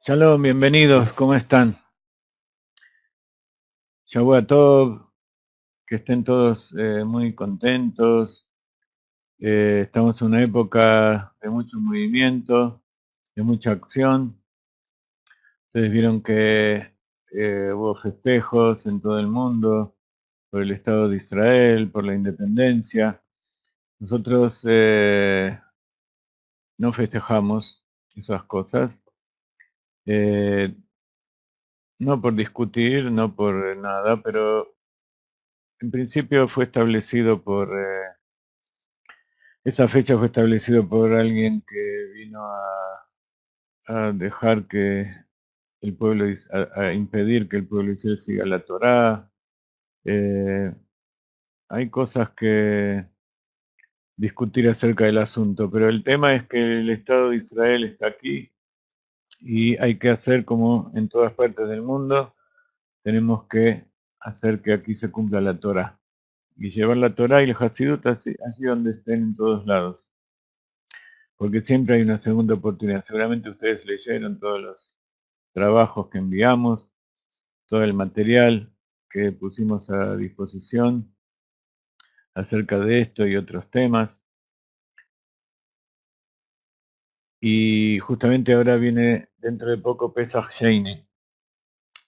Shalom, bienvenidos, ¿cómo están? Shavua Tov, que estén todos muy contentos. Estamos en una época de mucho movimiento, de mucha acción. Ustedes vieron que hubo festejos en todo el mundo por el Estado de Israel, por la independencia. Nosotros no festejamos esas cosas, eh, no por discutir, no por nada, pero en principio fue establecido esa fecha fue establecido por alguien que vino a dejar que el pueblo, a impedir que el pueblo de Israel siga la Torá. Eh, Hay cosas que discutir acerca del asunto, pero el tema es que el Estado de Israel está aquí y hay que hacer como en todas partes del mundo, tenemos que hacer que aquí se cumpla la Torá y llevar la Torá y el Hasidut allí donde estén en todos lados. Porque siempre hay una segunda oportunidad. Seguramente ustedes leyeron todos los trabajos que enviamos, todo el material que pusimos a disposición acerca de esto y otros temas. Y justamente ahora viene dentro de poco Pesach Sheini.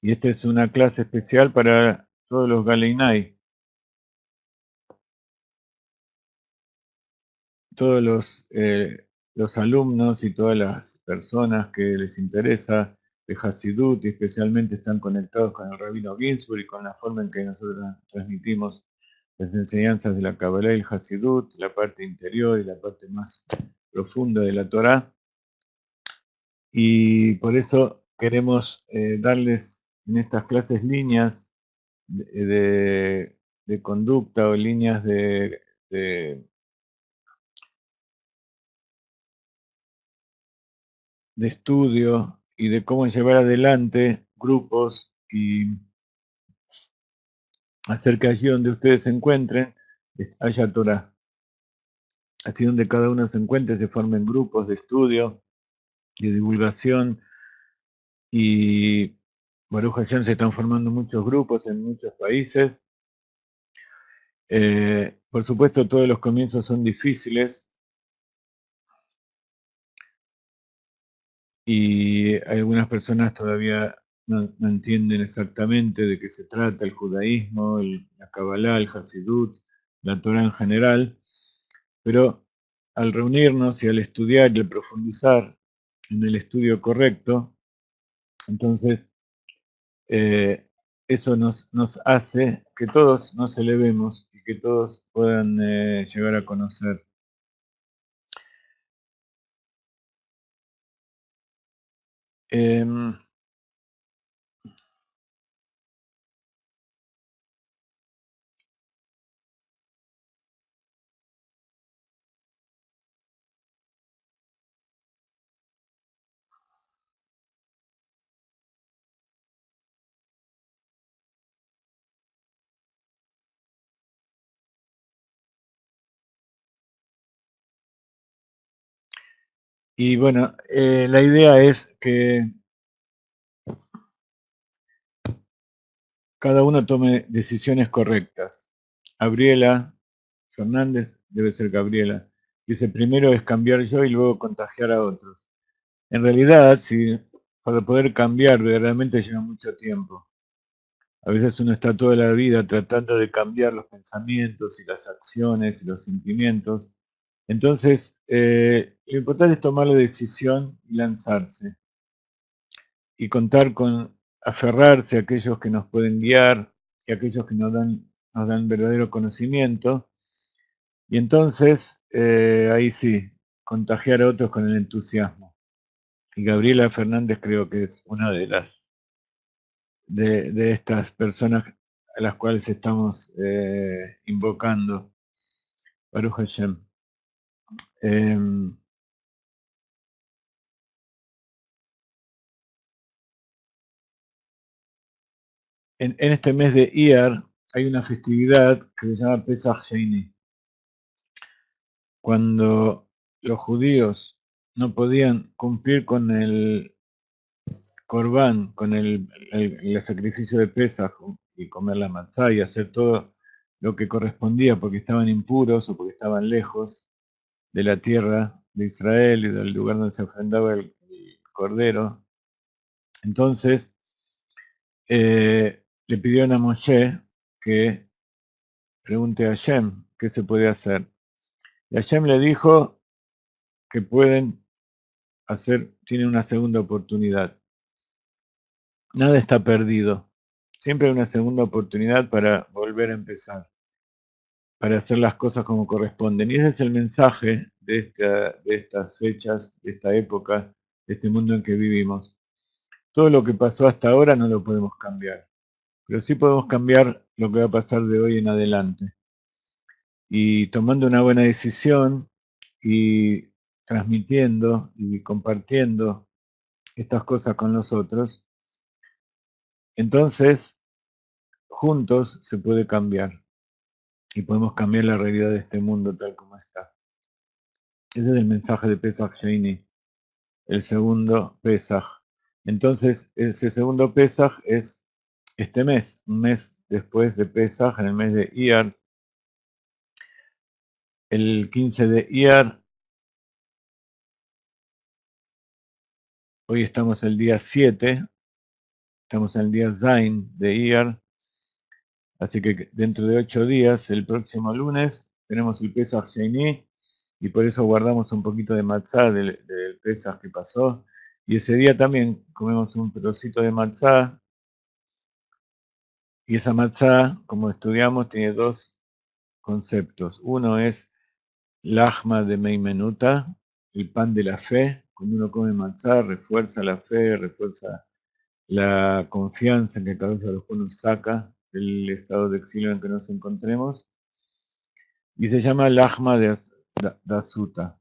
Y esta es una clase especial para todos los Galeinai, todos los alumnos y todas las personas que les interesa de Hasidut y especialmente están conectados con el Rabino Ginsburg y con la forma en que nosotros transmitimos las enseñanzas de la Kabbalah y el Hasidut, la parte interior y la parte más profunda de la Torá. Y por eso queremos darles en estas clases líneas de conducta o líneas de de estudio y de cómo llevar adelante grupos y hacer que allí donde ustedes se encuentren haya Torah. Así donde cada uno se encuentre se formen grupos de estudio, de divulgación y Baruch Hashem se están formando muchos grupos en muchos países. Por supuesto todos los comienzos son difíciles y algunas personas todavía no entienden exactamente de qué se trata el judaísmo, la Kabbalah, el Hasidut, la Torah en general, pero al reunirnos y al estudiar y al profundizar en el estudio correcto, entonces eh, eso nos hace que todos nos elevemos y que todos puedan llegar a conocer. Em, y bueno, la idea es que cada uno tome decisiones correctas. Gabriela Fernández, debe ser Gabriela, dice, primero es cambiar yo y luego contagiar a otros. En realidad, si para poder cambiar verdaderamente lleva mucho tiempo. A veces uno está toda la vida tratando de cambiar los pensamientos y las acciones y los sentimientos. Entonces, lo importante es tomar la decisión y lanzarse. Y contar con aferrarse a aquellos que nos pueden guiar y aquellos que nos dan verdadero conocimiento. Y entonces, ahí sí, contagiar a otros con el entusiasmo. Y Gabriela Fernández creo que es una de estas personas a las cuales estamos invocando, Baruch Hashem. En, en este mes de Iyar hay una festividad que se llama Pesach Sheini. Cuando los judíos no podían cumplir con Corbán, con el sacrificio de Pesaj y comer la matzá y hacer todo lo que correspondía porque estaban impuros o porque estaban lejos de la tierra de Israel y del lugar donde se ofrendaba el cordero. Entonces le pidieron a Moshe que pregunte a Hashem qué se puede hacer. Y Hashem le dijo que pueden hacer, tienen una segunda oportunidad. Nada está perdido. Siempre hay una segunda oportunidad para volver a empezar, para hacer las cosas como corresponden. Y ese es el mensaje de estas fechas, de esta época, de este mundo en que vivimos. Todo lo que pasó hasta ahora no lo podemos cambiar, pero sí podemos cambiar lo que va a pasar de hoy en adelante. Y tomando una buena decisión y transmitiendo y compartiendo estas cosas con los otros, entonces juntos se puede cambiar y podemos cambiar la realidad de este mundo tal como está. Ese es el mensaje de Pesach Sheini, el segundo Pesach. Entonces, ese segundo Pesach es este mes, un mes después de Pesach, en el mes de Iyar. El 15 de Iyar, hoy estamos el día 7, estamos en el día Zain de Iyar, así que dentro de 8 días, el próximo lunes, tenemos el Pesach Sheini, y por eso guardamos un poquito de matzá del Pesach que pasó, y ese día también comemos un trocito de matzá, y esa matzá, como estudiamos, tiene dos conceptos. Uno es Lahma de Meimenuta, el pan de la fe. Cuando uno come matzá, refuerza la fe, refuerza la confianza en que cada uno nos saca del estado de exilio en que nos encontremos. Y se llama Lahma de Asuta,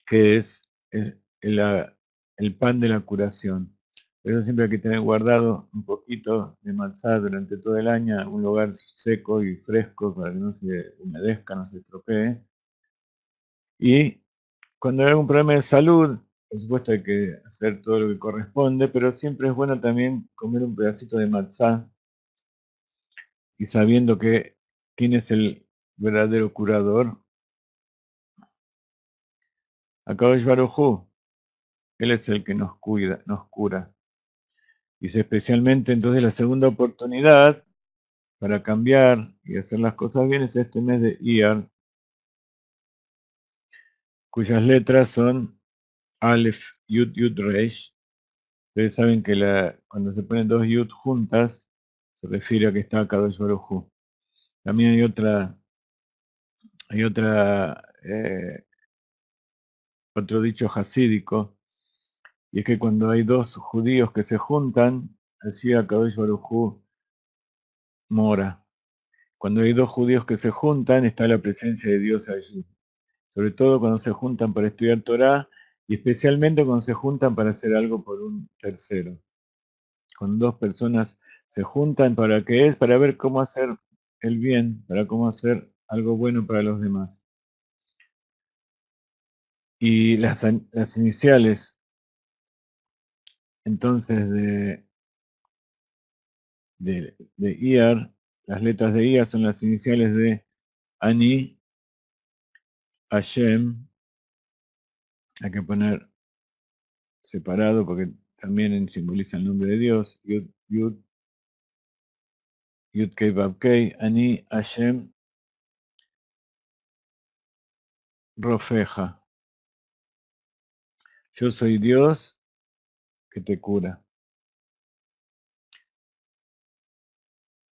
que es el pan de la curación. Por eso siempre hay que tener guardado un poquito de matzá durante todo el año, en un lugar seco y fresco para que no se humedezca, no se estropee. Y cuando hay algún problema de salud, por supuesto hay que hacer todo lo que corresponde, pero siempre es bueno también comer un pedacito de matzá y sabiendo que quién es el verdadero curador. Akadosh Baruj Hu, él es el que nos cuida, nos cura. Dice especialmente entonces la segunda oportunidad para cambiar y hacer las cosas bien es este mes de Iyar, cuyas letras son Aleph, Yud, Yud, Reish. Ustedes saben que cuando se ponen dos Yud juntas, se refiere a que está Kadosh Baruj Hu. También hay otro dicho hasídico, y es que cuando hay dos judíos que se juntan, así Kadosh Baruj Hu mora. Cuando hay dos judíos que se juntan, está la presencia de Dios allí. Sobre todo cuando se juntan para estudiar Torah y especialmente cuando se juntan para hacer algo por un tercero. Cuando dos personas se juntan, ¿para qué es? Para ver cómo hacer el bien, para cómo hacer algo bueno para los demás. Y las iniciales, entonces, de Iyar, las letras de Iyar son las iniciales de Ani, Hashem, hay que poner separado porque también simboliza el nombre de Dios, Yud, Yud, Yud Kei Vav Kei, Ani, Hashem, Rofeja. Yo soy Dios que te cura.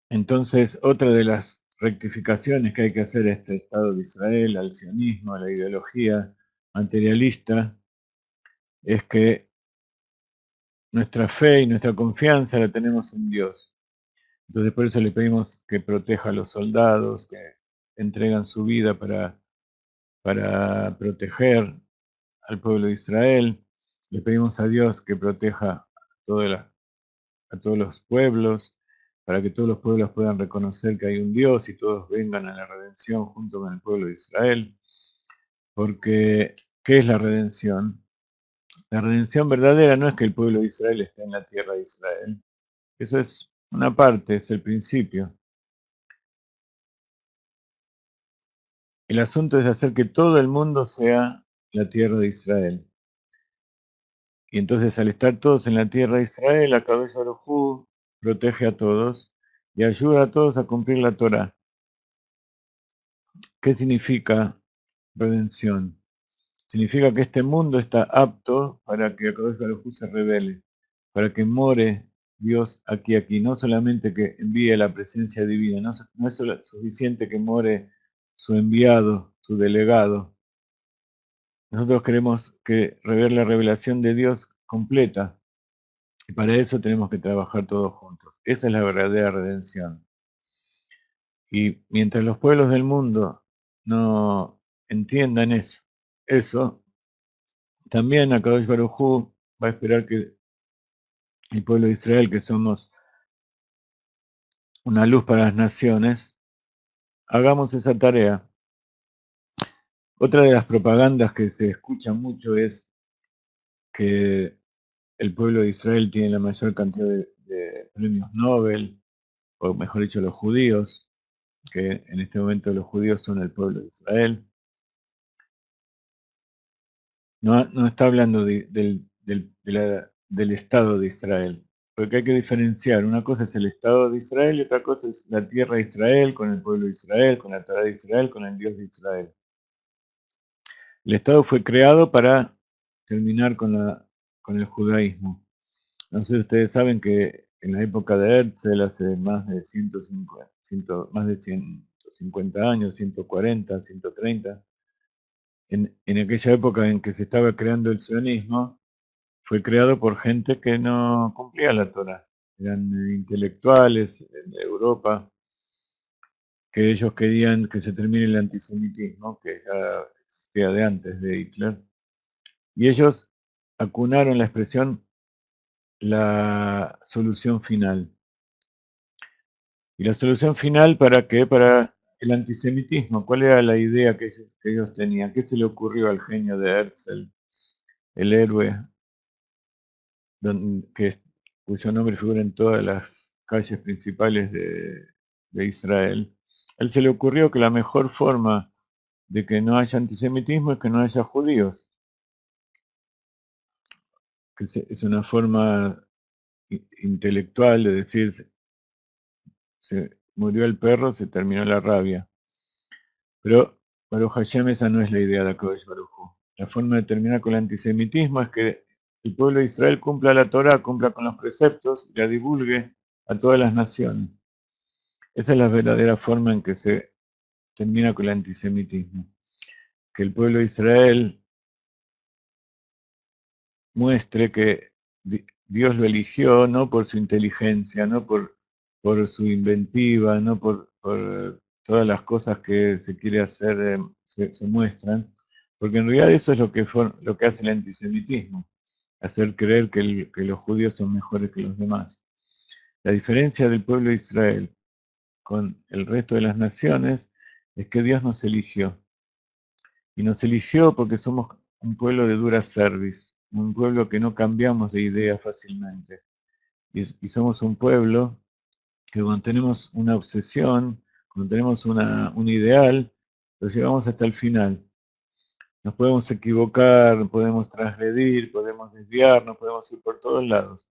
Entonces, otra de las rectificaciones que hay que hacer a este Estado de Israel, al sionismo, a la ideología materialista, es que nuestra fe y nuestra confianza la tenemos en Dios. Entonces, por eso le pedimos que proteja a los soldados, que entregan su vida para proteger al pueblo de Israel. Le pedimos a Dios que proteja a todos los pueblos, para que todos los pueblos puedan reconocer que hay un Dios y todos vengan a la redención junto con el pueblo de Israel. Porque, ¿qué es la redención? La redención verdadera no es que el pueblo de Israel esté en la tierra de Israel. Eso es una parte, es el principio. El asunto es hacer que todo el mundo sea la tierra de Israel. Y entonces al estar todos en la tierra de Israel, Akadosh Baruj Hu protege a todos y ayuda a todos a cumplir la Torah. ¿Qué significa redención? Significa que este mundo está apto para que Akadosh Baruj Hu se revele, para que more Dios aquí, no solamente que envíe la presencia divina, no es suficiente que more su enviado, su delegado. Nosotros queremos que la revelación de Dios completa, y para eso tenemos que trabajar todos juntos. Esa es la verdadera redención. Y mientras los pueblos del mundo no entiendan eso, también Akadosh Baruj Hu va a esperar que el pueblo de Israel, que somos una luz para las naciones, hagamos esa tarea. Otra de las propagandas que se escucha mucho es que el pueblo de Israel tiene la mayor cantidad de premios Nobel, o mejor dicho, los judíos, que en este momento los judíos son el pueblo de Israel. No está hablando del Estado de Israel, porque hay que diferenciar. Una cosa es el Estado de Israel y otra cosa es la tierra de Israel, con el pueblo de Israel, con la Torá de Israel, con el Dios de Israel. El Estado fue creado para terminar con el judaísmo. No sé si ustedes saben que en la época de Herzl, hace más de 150 años, 140, 130, en aquella época en que se estaba creando el sionismo, fue creado por gente que no cumplía la Torá. Eran intelectuales de Europa, que ellos querían que se termine el antisemitismo, que ya existía de antes de Hitler, y ellos acunaron la expresión la solución final. ¿Y la solución final para qué? Para el antisemitismo. ¿Cuál era la idea que ellos tenían? ¿Qué se le ocurrió al genio de Herzl, el héroe, cuyo nombre figura en todas las calles principales de Israel? A él se le ocurrió que la mejor forma de que no haya antisemitismo es que no haya judíos, que es una forma intelectual de decir, se murió el perro, se terminó la rabia. Pero Baruch Hashem, esa no es la idea de Akadosh Baruj Hu. La forma de terminar con el antisemitismo es que el pueblo de Israel cumpla la Torah, cumpla con los preceptos y la divulgue a todas las naciones. Esa es la verdadera forma en que se termina con el antisemitismo. Que el pueblo de Israel muestre que Dios lo eligió no por su inteligencia, no por su inventiva, no por todas las cosas que se quiere hacer, se muestran, porque en realidad eso es lo que hace el antisemitismo, hacer creer que los judíos son mejores que los demás. La diferencia del pueblo de Israel con el resto de las naciones es que Dios nos eligió. Y nos eligió porque somos un pueblo de dura cerviz, un pueblo que no cambiamos de idea fácilmente. Y somos un pueblo que cuando tenemos una obsesión, cuando tenemos un ideal, lo llevamos hasta el final. Nos podemos equivocar, podemos transgredir, podemos desviarnos, podemos ir por todos lados.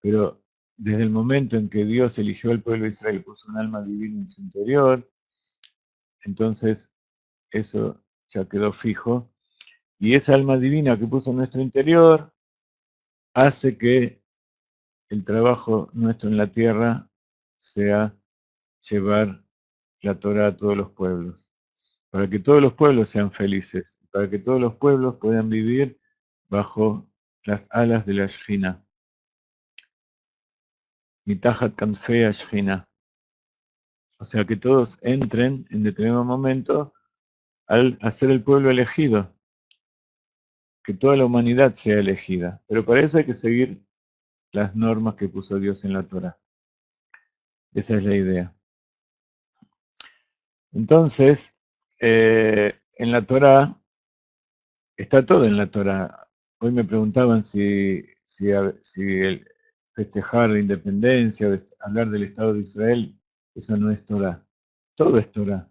Pero desde el momento en que Dios eligió al pueblo de Israel, puso un alma divina en su interior, entonces eso ya quedó fijo. Y esa alma divina que puso en nuestro interior hace que el trabajo nuestro en la tierra sea llevar la Torah a todos los pueblos, para que todos los pueblos sean felices, para que todos los pueblos puedan vivir bajo las alas de la Shejina, Mitahat Kanfei Shejina. O sea, que todos entren en determinado momento al ser el pueblo elegido, que toda la humanidad sea elegida. Pero para eso hay que seguir las normas que puso Dios en la Torah. Esa es la idea. Entonces, en la Torah, está todo en la Torah. hoy me preguntaban si el festejar la independencia o hablar del Estado de Israel, eso no es Torah. Todo es Torah.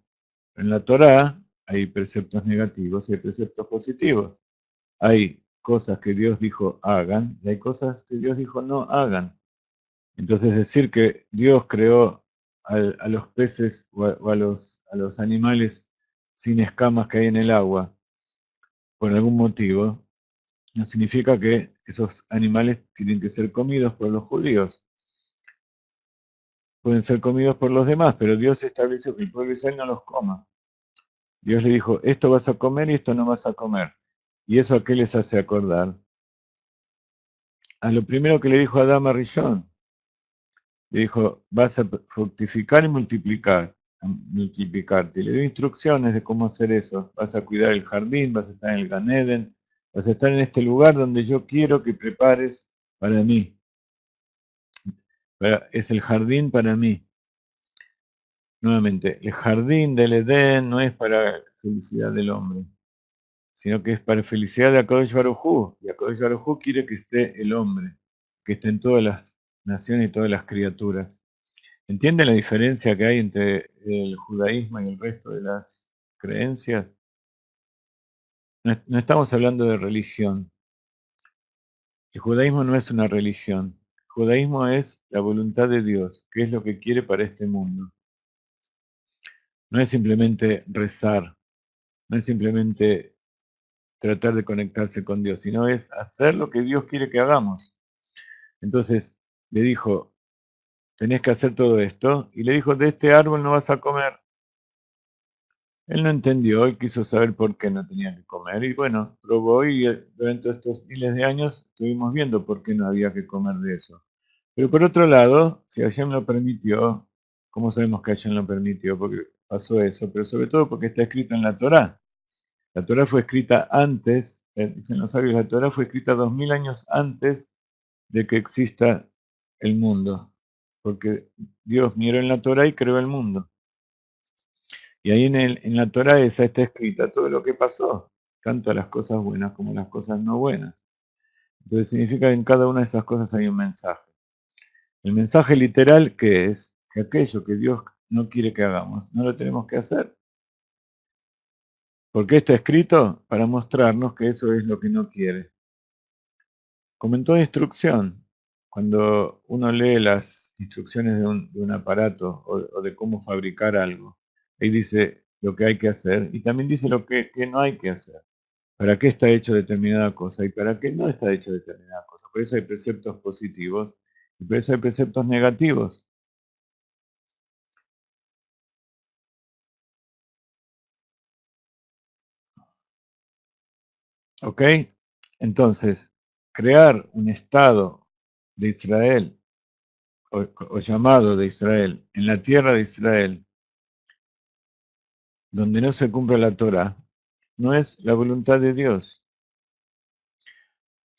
En la Torah hay preceptos negativos y hay preceptos positivos. Hay cosas que Dios dijo hagan y hay cosas que Dios dijo no hagan. Entonces decir que Dios creó a los peces o a los animales sin escamas que hay en el agua por algún motivo, no significa que esos animales tienen que ser comidos por los judíos. Pueden ser comidos por los demás, pero Dios estableció que el pueblo de Israel no los coma. Dios le dijo, esto vas a comer y esto no vas a comer. ¿Y eso a qué les hace acordar? A lo primero que le dijo Adán a Rishon. Le dijo, vas a fructificar y multiplicarte. Le dio instrucciones de cómo hacer eso. Vas a cuidar el jardín, vas a estar en el Gan Eden, vas a estar en este lugar donde yo quiero que prepares para mí. Es el jardín para mí. Nuevamente, el jardín del Edén no es para la felicidad del hombre, sino que es para la felicidad de Akadosh Baruj Hu. Y Akadosh Baruj Hu quiere que esté el hombre, que estén todas las naciones y todas las criaturas. ¿Entienden la diferencia que hay entre el judaísmo y el resto de las creencias? No estamos hablando de religión. El judaísmo no es una religión. El judaísmo es la voluntad de Dios, que es lo que quiere para este mundo. No es simplemente rezar, no es simplemente tratar de conectarse con Dios, sino es hacer lo que Dios quiere que hagamos. Entonces le dijo, tenés que hacer todo esto, y le dijo, de este árbol no vas a comer. Él no entendió, él quiso saber por qué no tenía que comer, y bueno, probó y durante estos miles de años estuvimos viendo por qué no había que comer de eso. Pero por otro lado, si Hashem lo permitió, ¿cómo sabemos que Hashem lo permitió? Porque pasó eso, pero sobre todo porque está escrito en la Torá. La Torá fue escrita antes, dicen los sabios, la Torá fue escrita 2000 años antes de que exista el mundo, porque Dios miró en la Torá y creó el mundo. Y ahí en la Torá esa está escrita todo lo que pasó, tanto las cosas buenas como las cosas no buenas. Entonces significa que en cada una de esas cosas hay un mensaje. El mensaje literal que es que aquello que Dios no quiere que hagamos, no lo tenemos que hacer. ¿Por qué está escrito? Para mostrarnos que eso es lo que no quiere. Como en toda instrucción, cuando uno lee las instrucciones de un aparato o de cómo fabricar algo, ahí dice lo que hay que hacer y también dice lo que no hay que hacer. ¿Para qué está hecho determinada cosa y para qué no está hecho determinada cosa? Por eso hay preceptos positivos y por eso hay preceptos negativos. ¿Ok? Entonces, crear un Estado de Israel o llamado de Israel en la tierra de Israel donde no se cumple la Torah, no es la voluntad de Dios.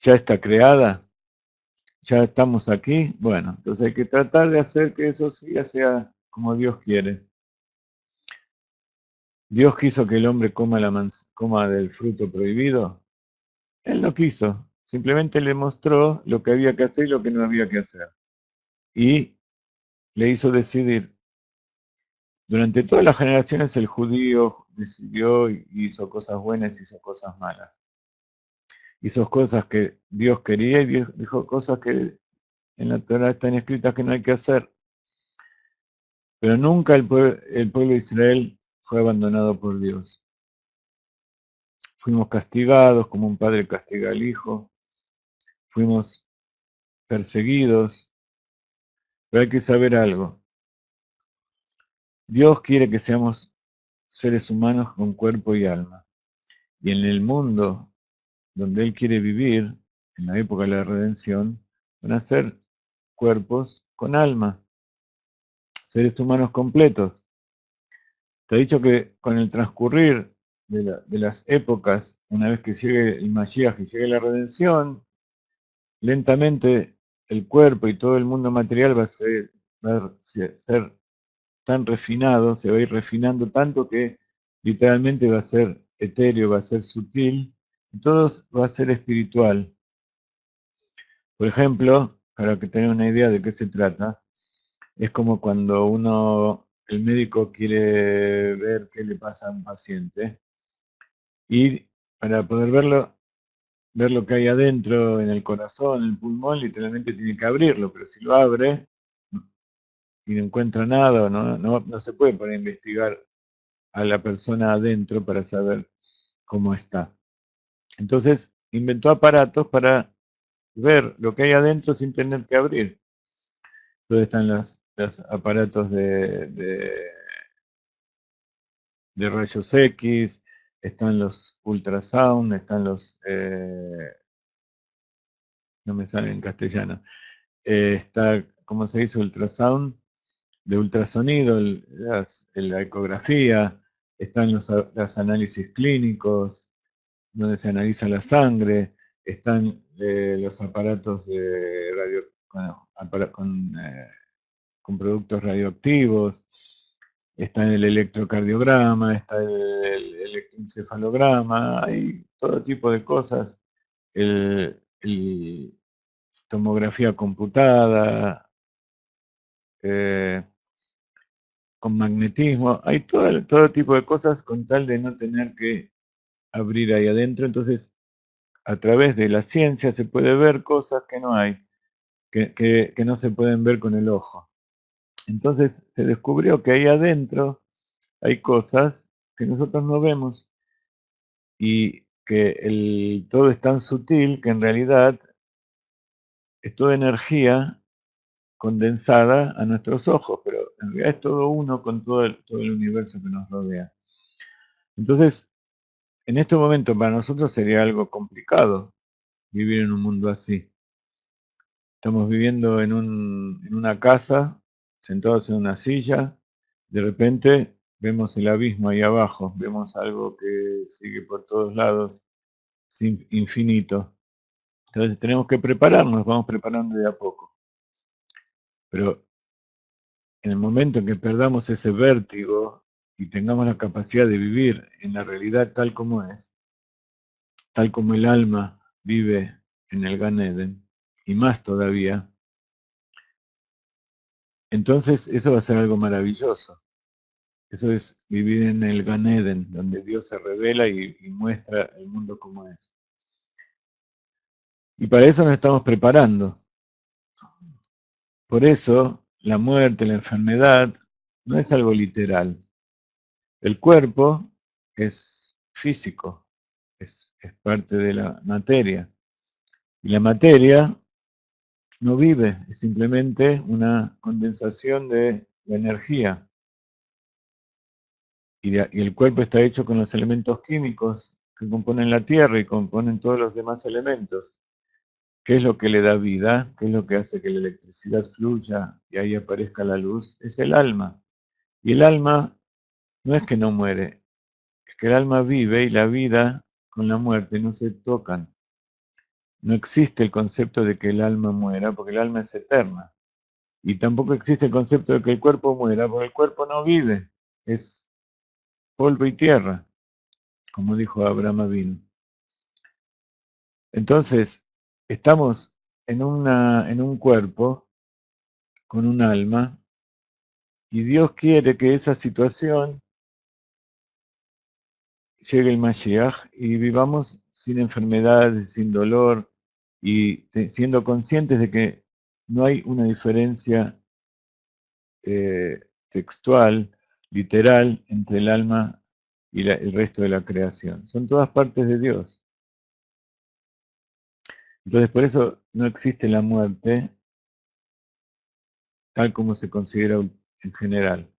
Ya está creada, ya estamos aquí, bueno, entonces hay que tratar de hacer que eso sí sea como Dios quiere. Dios quiso que el hombre coma del fruto prohibido. Él no quiso, simplemente le mostró lo que había que hacer y lo que no había que hacer. Y le hizo decidir. Durante todas las generaciones el judío decidió y hizo cosas buenas y hizo cosas malas. Hizo cosas que Dios quería y dijo cosas que en la Torah están escritas que no hay que hacer. Pero nunca el pueblo de Israel fue abandonado por Dios. Fuimos castigados como un padre castiga al hijo, fuimos perseguidos, pero hay que saber algo. Dios quiere que seamos seres humanos con cuerpo y alma. Y en el mundo donde Él quiere vivir, en la época de la redención, van a ser cuerpos con alma, seres humanos completos. Te he dicho que con el transcurrir de las épocas, una vez que llegue el Mashiach y llegue la redención, lentamente el cuerpo y todo el mundo material va a ser tan refinado, se va a ir refinando tanto que literalmente va a ser etéreo, va a ser sutil, todo va a ser espiritual. Por ejemplo, para que tengan una idea de qué se trata, es como cuando el médico quiere ver qué le pasa a un paciente y para poder verlo, ver lo que hay adentro, en el corazón, en el pulmón, literalmente tiene que abrirlo, pero si lo abre y no encuentra nada, no se puede poner a investigar a la persona adentro para saber cómo está. Entonces inventó aparatos para ver lo que hay adentro sin tener que abrir. Entonces están los aparatos de rayos X, están los ultrasound, están no me sale en castellano, está, ¿cómo se dice? Ultrasound, de ultrasonido, la ecografía, están los análisis clínicos, donde se analiza la sangre, están los aparatos de con productos radioactivos, está el electrocardiograma, está el electroencefalograma, hay todo tipo de cosas, el tomografía computada, eh, con magnetismo, hay todo tipo de cosas con tal de no tener que abrir ahí adentro. Entonces, a través de la ciencia se puede ver cosas que no hay, que no se pueden ver con el ojo. Entonces se descubrió que ahí adentro hay cosas que nosotros no vemos y que todo es tan sutil que en realidad es toda energía condensada a nuestros ojos, pero en realidad es todo uno con todo el universo que nos rodea. Entonces, en este momento para nosotros sería algo complicado vivir en un mundo así. Estamos viviendo en una casa, sentados en una silla, de repente vemos el abismo ahí abajo, vemos algo que sigue por todos lados, infinito. Entonces tenemos que prepararnos, vamos preparando de a poco. Pero en el momento en que perdamos ese vértigo y tengamos la capacidad de vivir en la realidad tal como es, tal como el alma vive en el Gan Eden, y más todavía, entonces eso va a ser algo maravilloso. Eso es vivir en el Gan Eden, donde Dios se revela y muestra el mundo como es. Y para eso nos estamos preparando. Por eso la muerte, la enfermedad, no es algo literal. El cuerpo es físico, es parte de la materia. Y la materia no vive, es simplemente una condensación de la energía. Y el cuerpo está hecho con los elementos químicos que componen la Tierra y componen todos los demás elementos. ¿Qué es lo que le da vida? ¿Qué es lo que hace que la electricidad fluya y ahí aparezca la luz? Es el alma. Y el alma no es que no muere, es que el alma vive y la vida con la muerte no se tocan. No existe el concepto de que el alma muera porque el alma es eterna. Y tampoco existe el concepto de que el cuerpo muera porque el cuerpo no vive. Es polvo y tierra, como dijo Abraham Avinu. Entonces, estamos en un cuerpo con un alma y Dios quiere que esa situación llegue el Mashiach y vivamos sin enfermedades, sin dolor y siendo conscientes de que no hay una diferencia eh, textual, literal, entre el alma y el resto de la creación. Son todas partes de Dios. Entonces, por eso no existe la muerte tal como se considera en general.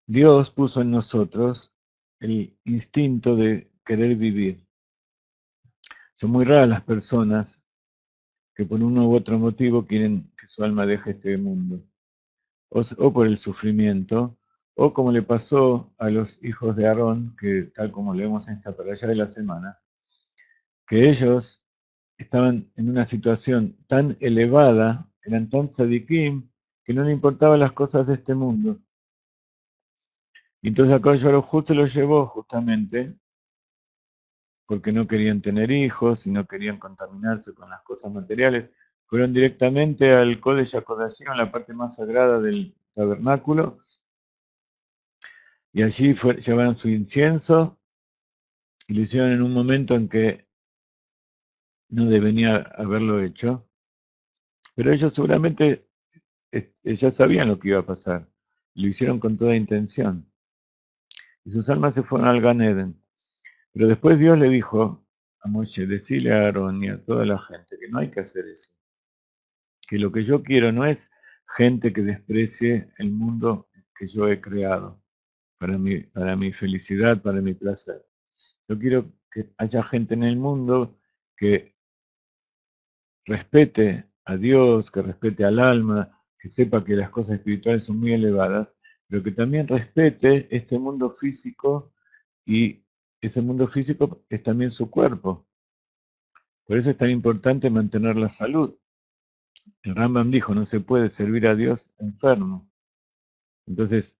Dios puso en nosotros el instinto de querer vivir. Son muy raras las personas que por uno u otro motivo quieren que su alma deje este mundo, o por el sufrimiento, o como le pasó a los hijos de Aarón, que tal como leemos en esta paralla de la semana, que ellos estaban en una situación tan elevada, eran tan tzadikim, que no le importaban las cosas de este mundo. Y entonces Akadosh Baruj Hu se lo llevó justamente porque no querían tener hijos y no querían contaminarse con las cosas materiales. Fueron directamente al Kodesh HaKodashim, a la parte más sagrada del tabernáculo, y allí llevaron su incienso y lo hicieron en un momento en que no debería haberlo hecho, pero ellos seguramente ya sabían lo que iba a pasar, lo hicieron con toda intención, y sus almas se fueron al Gan Eden. Pero después Dios le dijo a Moshe, decile a Aarón y a toda la gente que no hay que hacer eso, que lo que yo quiero no es gente que desprecie el mundo que yo he creado para mi felicidad, para mi placer. Yo quiero que haya gente en el mundo que respete a Dios, que respete al alma, que sepa que las cosas espirituales son muy elevadas, pero que también respete este mundo físico, y ese mundo físico es también su cuerpo. Por eso es tan importante mantener la salud. El Rambam dijo, no se puede servir a Dios enfermo. Entonces,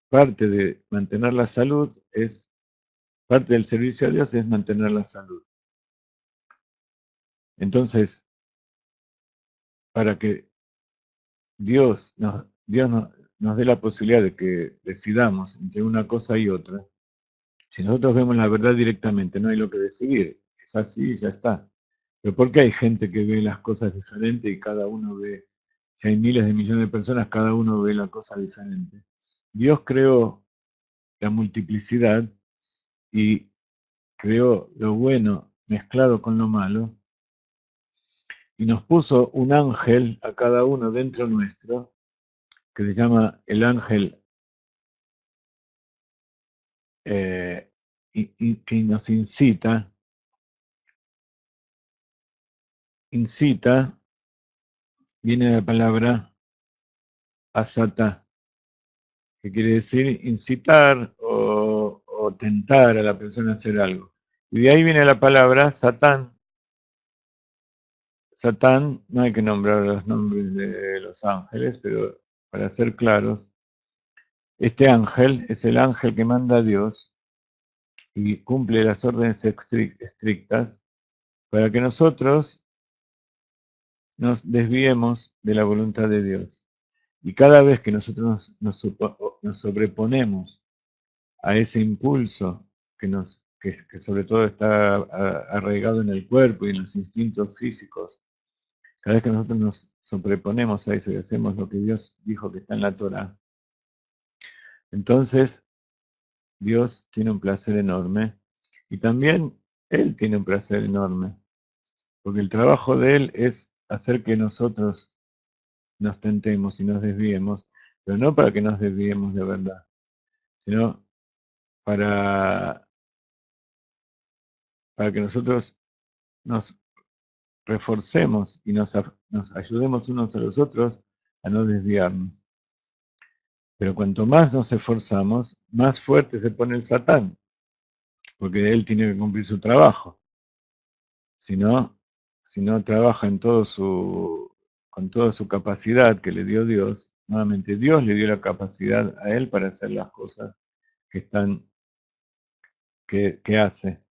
parte de mantener la salud es, parte del servicio a Dios es mantener la salud. Entonces, para que Dios nos dé la posibilidad de que decidamos entre una cosa y otra, si nosotros vemos la verdad directamente, no hay lo que decidir, es así y ya está. Pero ¿por qué hay gente que ve las cosas diferentes y cada uno ve, si hay miles de millones de personas, cada uno ve la cosa diferente? Dios creó la multiplicidad y creó lo bueno mezclado con lo malo y nos puso un ángel a cada uno dentro nuestro, que se llama el ángel que nos incita, viene de la palabra asata, que quiere decir incitar o tentar a la persona a hacer algo. Y de ahí viene la palabra Satán. Satán, no hay que nombrar los nombres de los ángeles, pero para ser claros, este ángel es el ángel que manda a Dios y cumple las órdenes estrictas para que nosotros nos desviemos de la voluntad de Dios. Y cada vez que nosotros nos sobreponemos a ese impulso que sobre todo está arraigado en el cuerpo y en los instintos físicos, cada vez que nosotros nos sobreponemos a eso y hacemos lo que Dios dijo que está en la Torah, entonces Dios tiene un placer enorme y también Él tiene un placer enorme, porque el trabajo de Él es hacer que nosotros nos tentemos y nos desviemos, pero no para que nos desviemos de verdad, sino para, para que nosotros nos reforcemos y nos ayudemos unos a los otros a no desviarnos. Pero cuanto más nos esforzamos, más fuerte se pone el Satán, porque él tiene que cumplir su trabajo. Si no, si no trabaja con toda su capacidad que le dio Dios, nuevamente Dios le dio la capacidad a él para hacer las cosas que que hace,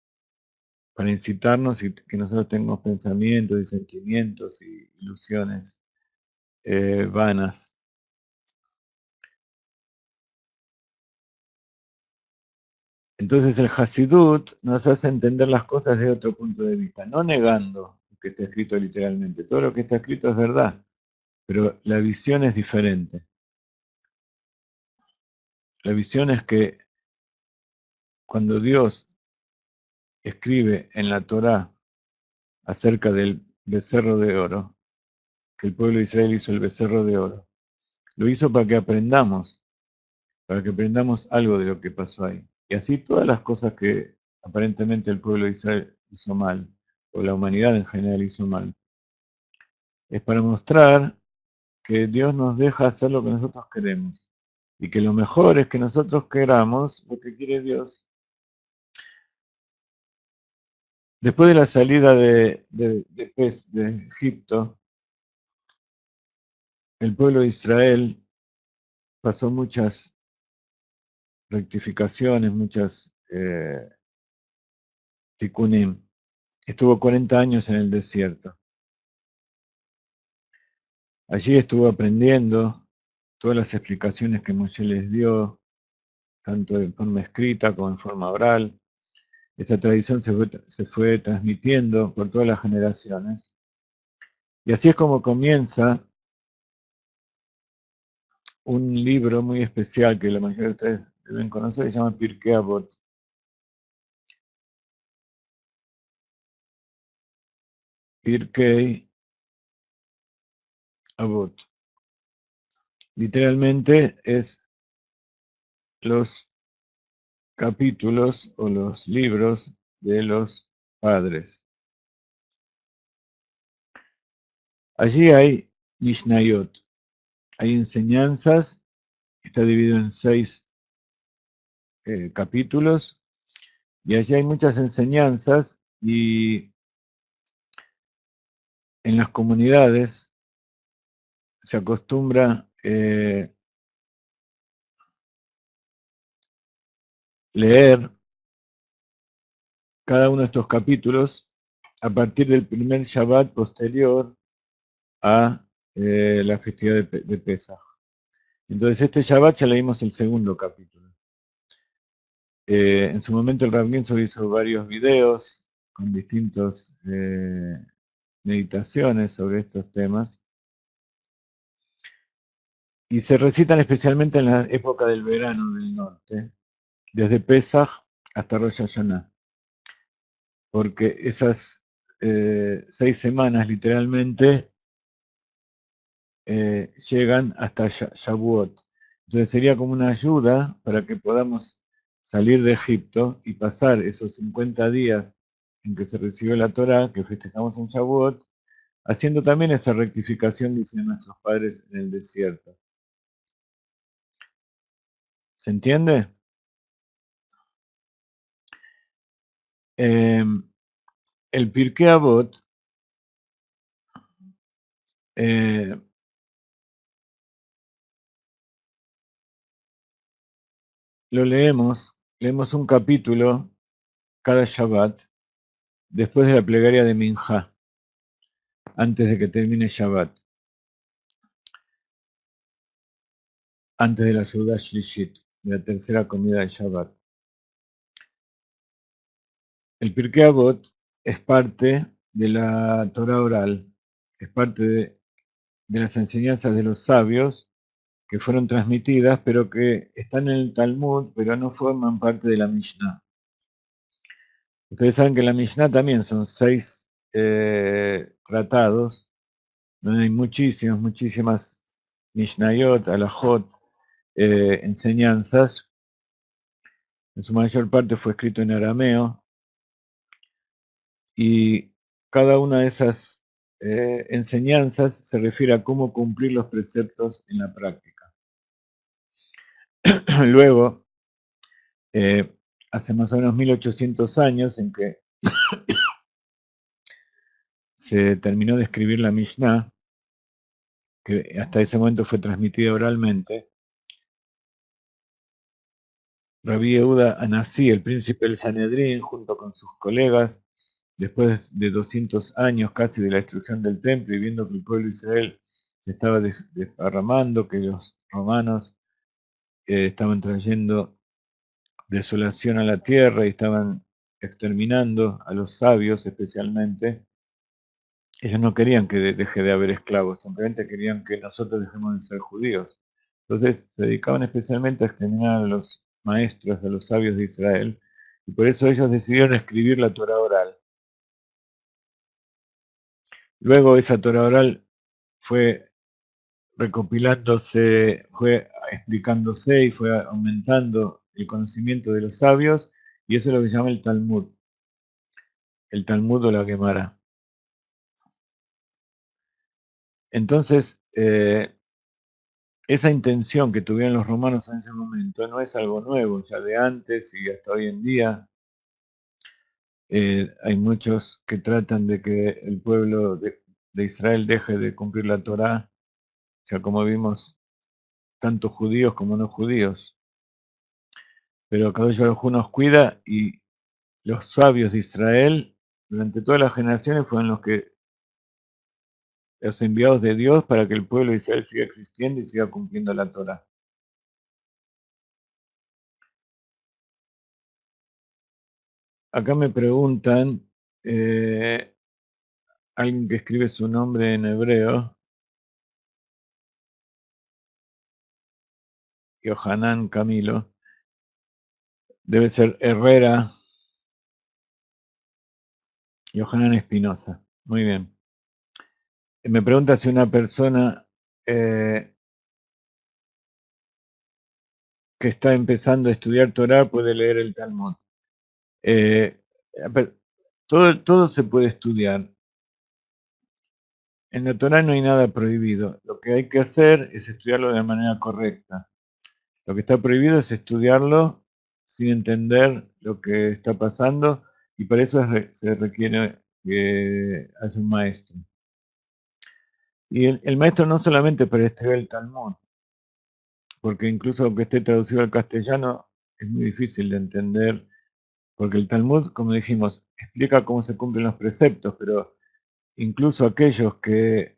para incitarnos y que nosotros tengamos pensamientos y sentimientos y ilusiones vanas. Entonces el Hasidut nos hace entender las cosas desde otro punto de vista, no negando lo que está escrito literalmente. Todo lo que está escrito es verdad, pero la visión es diferente. La visión es que cuando Dios escribe en la Torá acerca del becerro de oro, que el pueblo de Israel hizo el becerro de oro, lo hizo para que aprendamos algo de lo que pasó ahí. Y así todas las cosas que aparentemente el pueblo de Israel hizo mal, o la humanidad en general hizo mal, es para mostrar que Dios nos deja hacer lo que nosotros queremos y que lo mejor es que nosotros queramos lo que quiere Dios. Después de la salida de Egipto, el pueblo de Israel pasó rectificaciones, muchas tikkunim. Estuvo 40 años en el desierto. Allí estuvo aprendiendo todas las explicaciones que Moshe les dio, tanto en forma escrita como en forma oral. Esa tradición se fue transmitiendo por todas las generaciones. Y así es como comienza un libro muy especial que la mayoría de ustedes deben conocer, que se llama Pirkei Avot. Pirkei Avot. Literalmente es los capítulos o los libros de los padres. Allí hay Mishnayot, hay enseñanzas, está dividido en 6 capítulos, y allí hay muchas enseñanzas, y en las comunidades se acostumbra leer cada uno de estos capítulos a partir del primer Shabbat posterior a la festividad de Pesaj. Entonces este Shabbat ya leímos el segundo capítulo. En su momento el Rav Ginsburg hizo varios videos con distintas meditaciones sobre estos temas, y se recitan especialmente en la época del verano del norte, desde Pesaj hasta Rosh Hashanah, porque esas 6 semanas literalmente llegan hasta Shavuot. Entonces sería como una ayuda para que podamos salir de Egipto y pasar esos 50 días en que se recibió la Torá, que festejamos en Shavuot, haciendo también esa rectificación, dicen nuestros padres, en el desierto. ¿Se entiende? El Pirkei Avot eh, lo leemos un capítulo cada Shabbat, después de la plegaria de Minjá, antes de que termine Shabbat, antes de la Seudah Shlishit, de la tercera comida del Shabbat. El Pirkei Avot es parte de la Torah oral, es parte de las enseñanzas de los sabios que fueron transmitidas, pero que están en el Talmud, pero no forman parte de la Mishnah. Ustedes saben que la Mishnah también son 6 tratados, donde hay muchísimas Mishnayot, Alajot, enseñanzas. En su mayor parte fue escrito en arameo, y cada una de esas enseñanzas se refiere a cómo cumplir los preceptos en la práctica. Luego, hace más o menos 1800 años, en que se terminó de escribir la Mishnah, que hasta ese momento fue transmitida oralmente, Rabbi Yehuda Anasí, el príncipe del Sanedrín, junto con sus colegas, después de 200 años casi de la destrucción del templo, y viendo que el pueblo de Israel se estaba desparramando, que los romanos estaban trayendo desolación a la tierra y estaban exterminando a los sabios especialmente, ellos no querían que deje de haber esclavos, simplemente querían que nosotros dejemos de ser judíos. Entonces se dedicaban especialmente a exterminar a los maestros, a los sabios de Israel, y por eso ellos decidieron escribir la Torah oral. Luego esa Torah oral fue recopilándose, fue explicándose y fue aumentando el conocimiento de los sabios, y eso es lo que se llama el Talmud o la Gemara. Entonces, esa intención que tuvieron los romanos en ese momento no es algo nuevo, ya de antes y hasta hoy en día. Hay muchos que tratan de que el pueblo de Israel deje de cumplir la Torá, ya como vimos, tanto judíos como no judíos. pero Kadosh Baruj Hu nos cuida y los sabios de Israel durante todas las generaciones fueron los enviados de Dios para que el pueblo de Israel siga existiendo y siga cumpliendo la Torah. Acá me preguntan, alguien que escribe su nombre en hebreo, Yohanan Camilo, debe ser Herrera, Yohanan Espinosa. Muy bien. Me pregunta si una persona eh, que está empezando a estudiar Torah puede leer el Talmud. Eh, todo se puede estudiar. En la Torah no hay nada prohibido. Lo que hay que hacer es estudiarlo de manera correcta. Lo que está prohibido es estudiarlo sin entender lo que está pasando y para eso se requiere que haya un maestro. Y el maestro no solamente para estudiar el Talmud, porque incluso aunque esté traducido al castellano, es muy difícil de entender, porque el Talmud, como dijimos, explica cómo se cumplen los preceptos, pero incluso aquellos que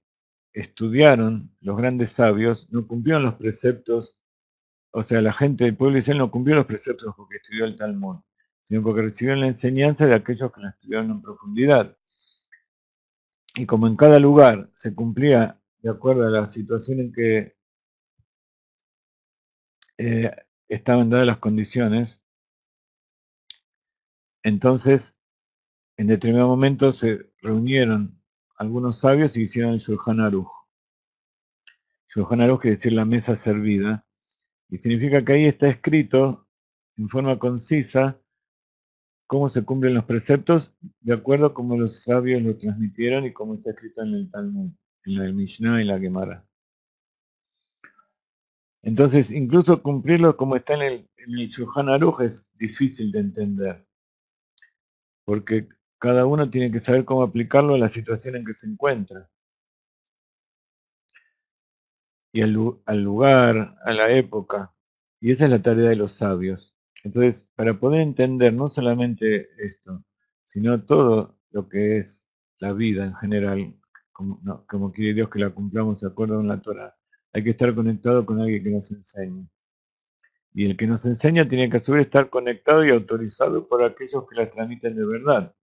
estudiaron, los grandes sabios, no cumplieron los preceptos. O sea, la gente del pueblo de Israel no cumplió los preceptos porque estudió el Talmud, sino porque recibieron la enseñanza de aquellos que la estudiaron en profundidad. Y como en cada lugar se cumplía de acuerdo a la situación en que eh, estaban dadas las condiciones, entonces en determinado momento se reunieron algunos sabios y hicieron el Shulchan Aruch. Shulchan Aruch quiere decir la mesa servida, y significa que ahí está escrito en forma concisa cómo se cumplen los preceptos de acuerdo a cómo los sabios lo transmitieron y cómo está escrito en el Talmud, en la Mishnah y la Gemara. Entonces, incluso cumplirlo como está en el Shulchan Aruch es difícil de entender, porque cada uno tiene que saber cómo aplicarlo a la situación en que se encuentra, y al lugar, a la época. Y esa es la tarea de los sabios. Entonces, para poder entender no solamente esto, sino todo lo que es la vida en general, como, como quiere Dios que la cumplamos de acuerdo con la Torah, hay que estar conectado con alguien que nos enseñe. Y el que nos enseña tiene que a su vez estar conectado y autorizado por aquellos que la transmiten de verdad.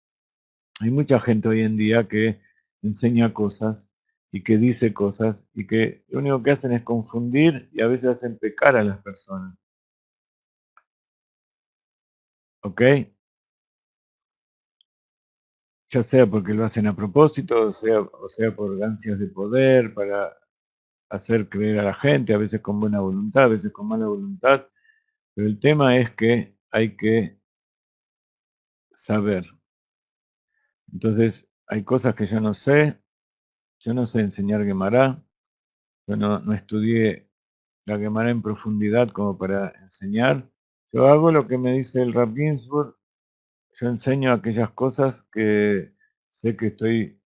Hay mucha gente hoy en día que enseña cosas y que dice cosas y que lo único que hacen es confundir y a veces hacen pecar a las personas. ¿Ok? Ya sea porque lo hacen a propósito, o sea por ansias de poder, para hacer creer a la gente, a veces con buena voluntad, a veces con mala voluntad, pero el tema es que hay que saber. Entonces, hay cosas que yo no sé enseñar Gemara, yo no estudié la Gemara en profundidad como para enseñar. Yo hago lo que me dice el Rab Ginsburg, yo enseño aquellas cosas que sé que estoy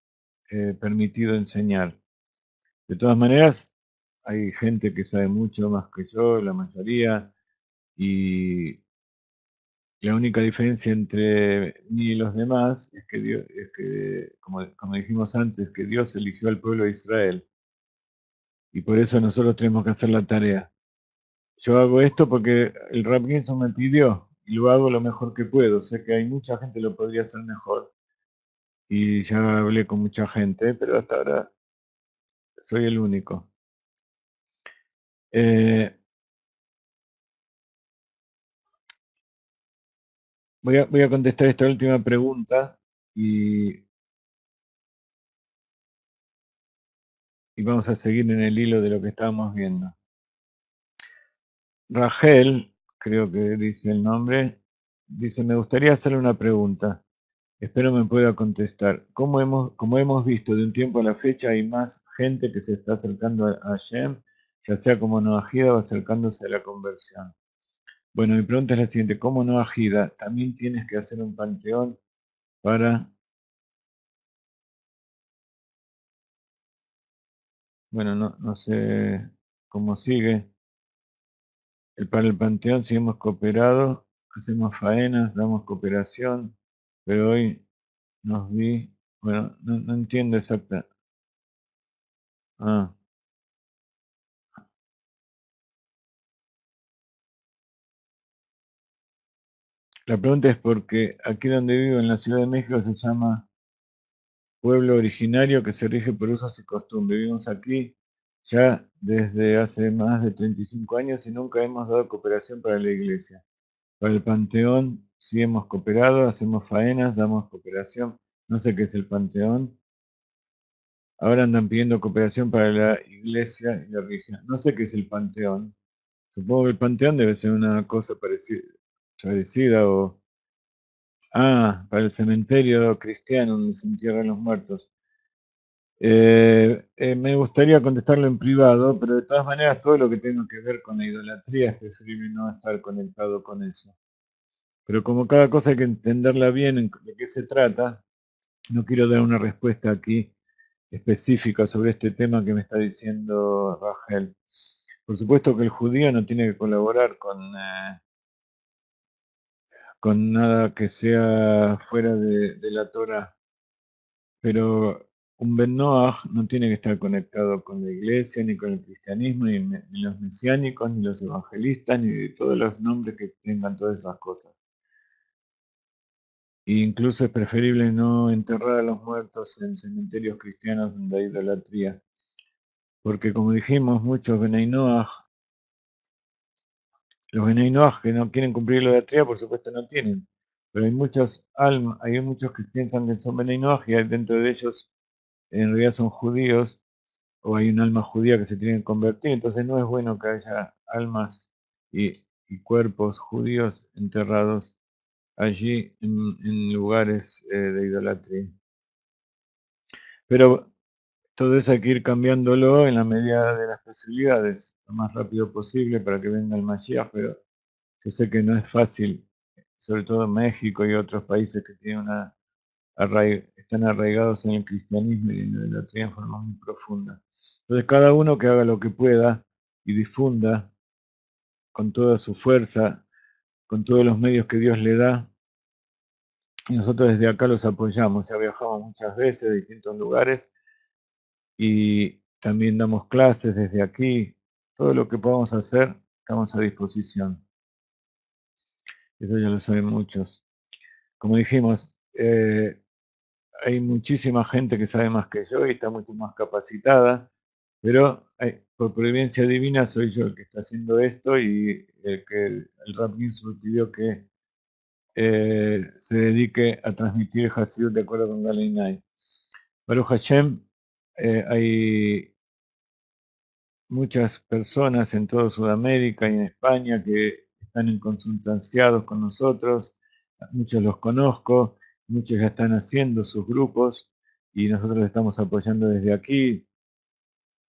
permitido enseñar. De todas maneras, hay gente que sabe mucho más que yo, la mayoría, y la única diferencia entre mí y los demás es que Dios, es que, como dijimos antes, que Dios eligió al pueblo de Israel, y por eso nosotros tenemos que hacer la tarea. Yo hago esto porque el Rab Ginson me pidió, y lo hago lo mejor que puedo. Sé que hay mucha gente que lo podría hacer mejor, y ya hablé con mucha gente, pero hasta ahora soy el único. Eh, voy a contestar esta última pregunta y, y vamos a seguir en el hilo de lo que estábamos viendo. Rachel, creo que dice el nombre, dice, me gustaría hacerle una pregunta. Espero me pueda contestar. Como hemos visto de un tiempo a la fecha, hay más gente que se está acercando a Hashem, ya sea como Noahida o acercándose a la conversión. Bueno, mi pregunta es la siguiente. ¿Cómo Noahida? ¿También tienes que hacer un panteón para... Bueno, no sé cómo sigue. Para el panteón, si hemos cooperado, hacemos faenas, damos cooperación, pero hoy nos vi, bueno, no entiendo exacta. Ah, la pregunta es porque aquí donde vivo, en la Ciudad de México, se llama pueblo originario que se rige por usos y costumbres. Vivimos aquí ya desde hace más de 35 años y nunca hemos dado cooperación para la iglesia. Para el panteón sí hemos cooperado, hacemos faenas, damos cooperación. No sé qué es el panteón. Ahora andan pidiendo cooperación para la iglesia y la religión. No sé qué es el panteón. Supongo que el panteón debe ser una cosa parecida o... Ah, para el cementerio cristiano donde se entierran los muertos. Me gustaría contestarlo en privado, pero de todas maneras todo lo que tenga que ver con la idolatría es preferible no estar conectado con eso. Pero como cada cosa hay que entenderla bien de qué se trata, no quiero dar una respuesta aquí específica sobre este tema que me está diciendo Rachel. Por supuesto que el judío no tiene que colaborar con nada que sea fuera de la Torah, pero un Ben Noach no tiene que estar conectado con la iglesia, ni con el cristianismo, ni los mesiánicos, ni los evangelistas, ni de todos los nombres que tengan todas esas cosas. E incluso es preferible no enterrar a los muertos en cementerios cristianos donde hay idolatría, porque como dijimos, muchos Benei Noach, los Benei Noach que no quieren cumplir la idolatría, por supuesto no tienen, pero hay muchos almas, hay muchos que piensan que son Benei Noach y dentro de ellos en realidad son judíos o hay un alma judía que se tiene que convertir, entonces no es bueno que haya almas y cuerpos judíos enterrados allí en lugares de idolatría. Pero todo eso hay que ir cambiándolo en la medida de las posibilidades, lo más rápido posible para que venga el Mashiach, pero yo sé que no es fácil, sobre todo en México y otros países que tienen están arraigados en el cristianismo y en la idolatría en forma muy profunda. Entonces cada uno que haga lo que pueda y difunda con toda su fuerza, con todos los medios que Dios le da, y nosotros desde acá los apoyamos, ya viajamos muchas veces a distintos lugares y también damos clases desde aquí, todo lo que podamos hacer, estamos a disposición. Eso ya lo saben muchos. Como dijimos, hay muchísima gente que sabe más que yo y está mucho más capacitada, pero por providencia divina soy yo el que está haciendo esto y el que el Rab Ginsburg pidió que se dedique a transmitir el Hasidut de acuerdo con Galinay. Baruch Hashem, hay muchas personas en toda Sudamérica y en España que están en consultanciados con nosotros, muchos los conozco, muchos ya están haciendo sus grupos y nosotros estamos apoyando desde aquí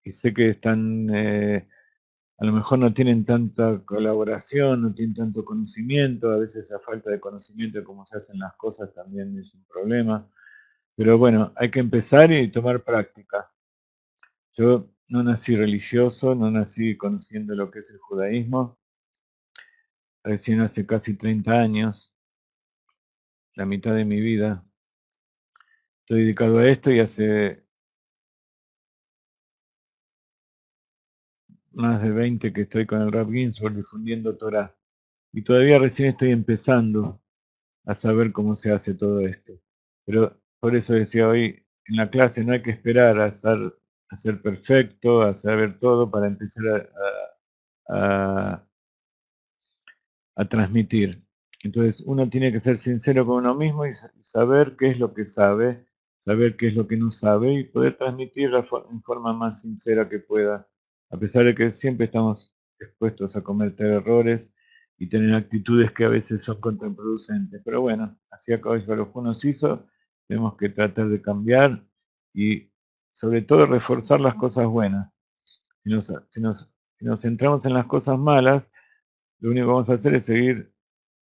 y sé que están, a lo mejor no tienen tanta colaboración, no tienen tanto conocimiento, a veces esa falta de conocimiento de cómo se hacen las cosas también es un problema, pero bueno, hay que empezar y tomar práctica. Yo no nací religioso, no nací conociendo lo que es el judaísmo, recién hace casi 30 años, la mitad de mi vida, estoy dedicado a esto y hace más de 20 que estoy con el Rab Ginsburg difundiendo Torah. Y todavía recién estoy empezando a saber cómo se hace todo esto. Pero por eso decía hoy en la clase, no hay que esperar a ser perfecto, a saber todo para empezar a a transmitir. Entonces uno tiene que ser sincero con uno mismo y saber qué es lo que sabe, saber qué es lo que no sabe y poder transmitir en forma más sincera que pueda, a pesar de que siempre estamos expuestos a cometer errores y tener actitudes que a veces son contraproducentes. Pero bueno, así acá Baruj Hu nos hizo, tenemos que tratar de cambiar y sobre todo reforzar las cosas buenas. Si nos centramos en las cosas malas, lo único que vamos a hacer es seguir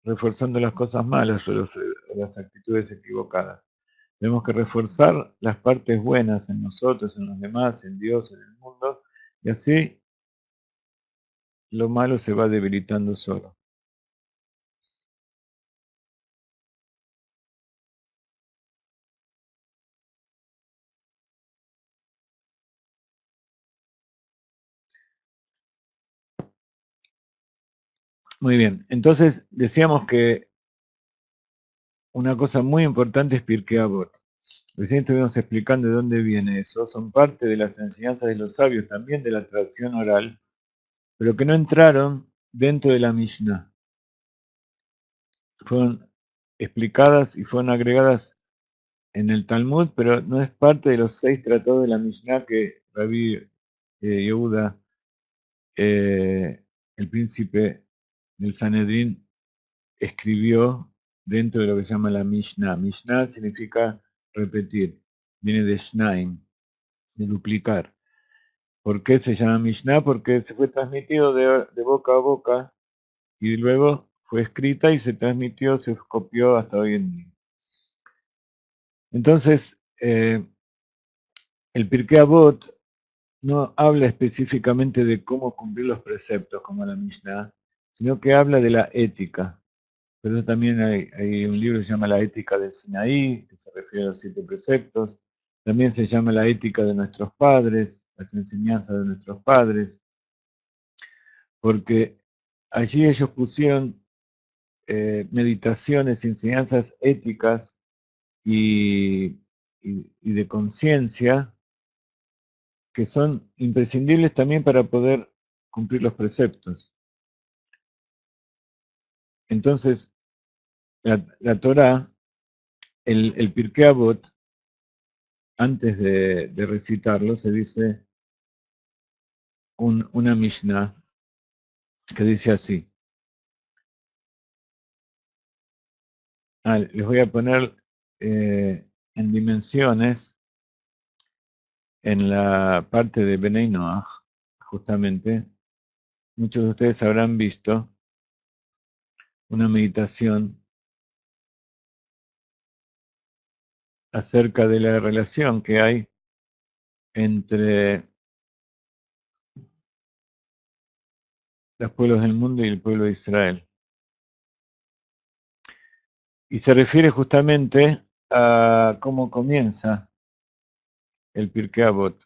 reforzando las cosas malas o las actitudes equivocadas. Tenemos que reforzar las partes buenas en nosotros, en los demás, en Dios, en el mundo, y así lo malo se va debilitando solo. Muy bien, entonces decíamos que una cosa muy importante es Pirkei Avot. Recién estuvimos explicando de dónde viene eso. Son parte de las enseñanzas de los sabios, también de la tradición oral, pero que no entraron dentro de la Mishnah. Fueron explicadas y fueron agregadas en el Talmud, pero no es parte de los 6 tratados de la Mishnah que Rabbi Yehuda, el príncipe del Sanedrín, escribió dentro de lo que se llama la Mishnah. Mishnah significa repetir, viene de Shnaim, de duplicar. ¿Por qué se llama Mishnah? Porque se fue transmitido de boca a boca y luego fue escrita y se transmitió, se copió hasta hoy en día. Entonces, el Pirkei Avot no habla específicamente de cómo cumplir los preceptos como la Mishnah, sino que habla de la ética. Pero eso también hay un libro que se llama La ética del Sinaí, que se refiere a los 7 preceptos. También se llama La ética de nuestros padres, las enseñanzas de nuestros padres, porque allí ellos pusieron meditaciones, enseñanzas éticas y, y de conciencia que son imprescindibles también para poder cumplir los preceptos. Entonces, la Torá, el Pirkei Avot, antes de recitarlo, se dice una Mishnah que dice así. Les voy a poner en dimensiones en la parte de Benei Noach, justamente. Muchos de ustedes habrán visto una meditación acerca de la relación que hay entre los pueblos del mundo y el pueblo de Israel. Y se refiere justamente a cómo comienza el Pirkei Avot.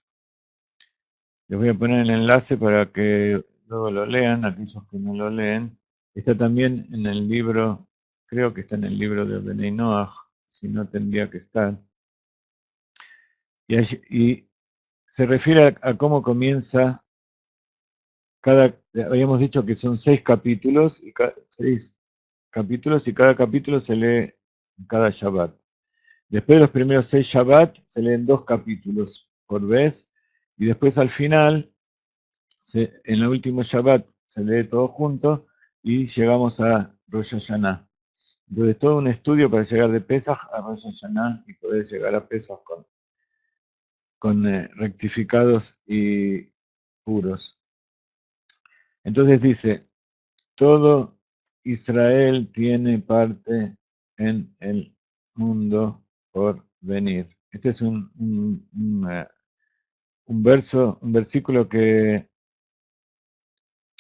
Les voy a poner el enlace para que luego lo lean, aquellos que no lo leen. Está también en el libro, creo que está en el libro de Benei Noach, si no tendría que estar. Y se refiere a cómo comienza habíamos dicho que son 6 capítulos, 6 capítulos, y cada capítulo se lee en cada Shabbat. Después de los primeros 6 Shabbat se leen 2 capítulos por vez, y después al final, en el último Shabbat, se lee todo junto y llegamos a Rosh Hashanah. Entonces, todo un estudio para llegar de Pesach a Rosh Hashanah y poder llegar a Pesach con rectificados y puros. Entonces dice, todo Israel tiene parte en el mundo por venir. Este es un verso, un versículo que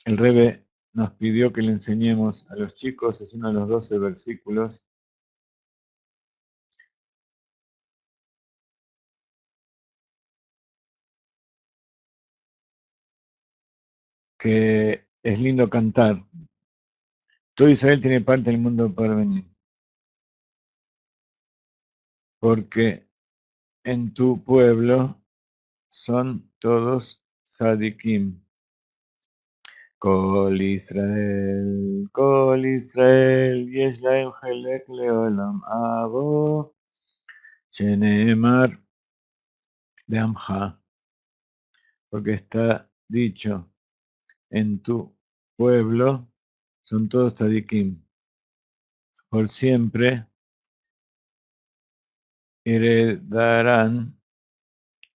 el Rebbe nos pidió que le enseñemos a los chicos, es uno de los 12 versículos que es lindo cantar. Todo Israel tiene parte del mundo por venir, porque en tu pueblo son todos tzadikim. כל ישראל, יש להם חלק לעולם אבו, שנאמר בעמך, porque está dicho, en tu pueblo son todos tzadikim, por siempre heredarán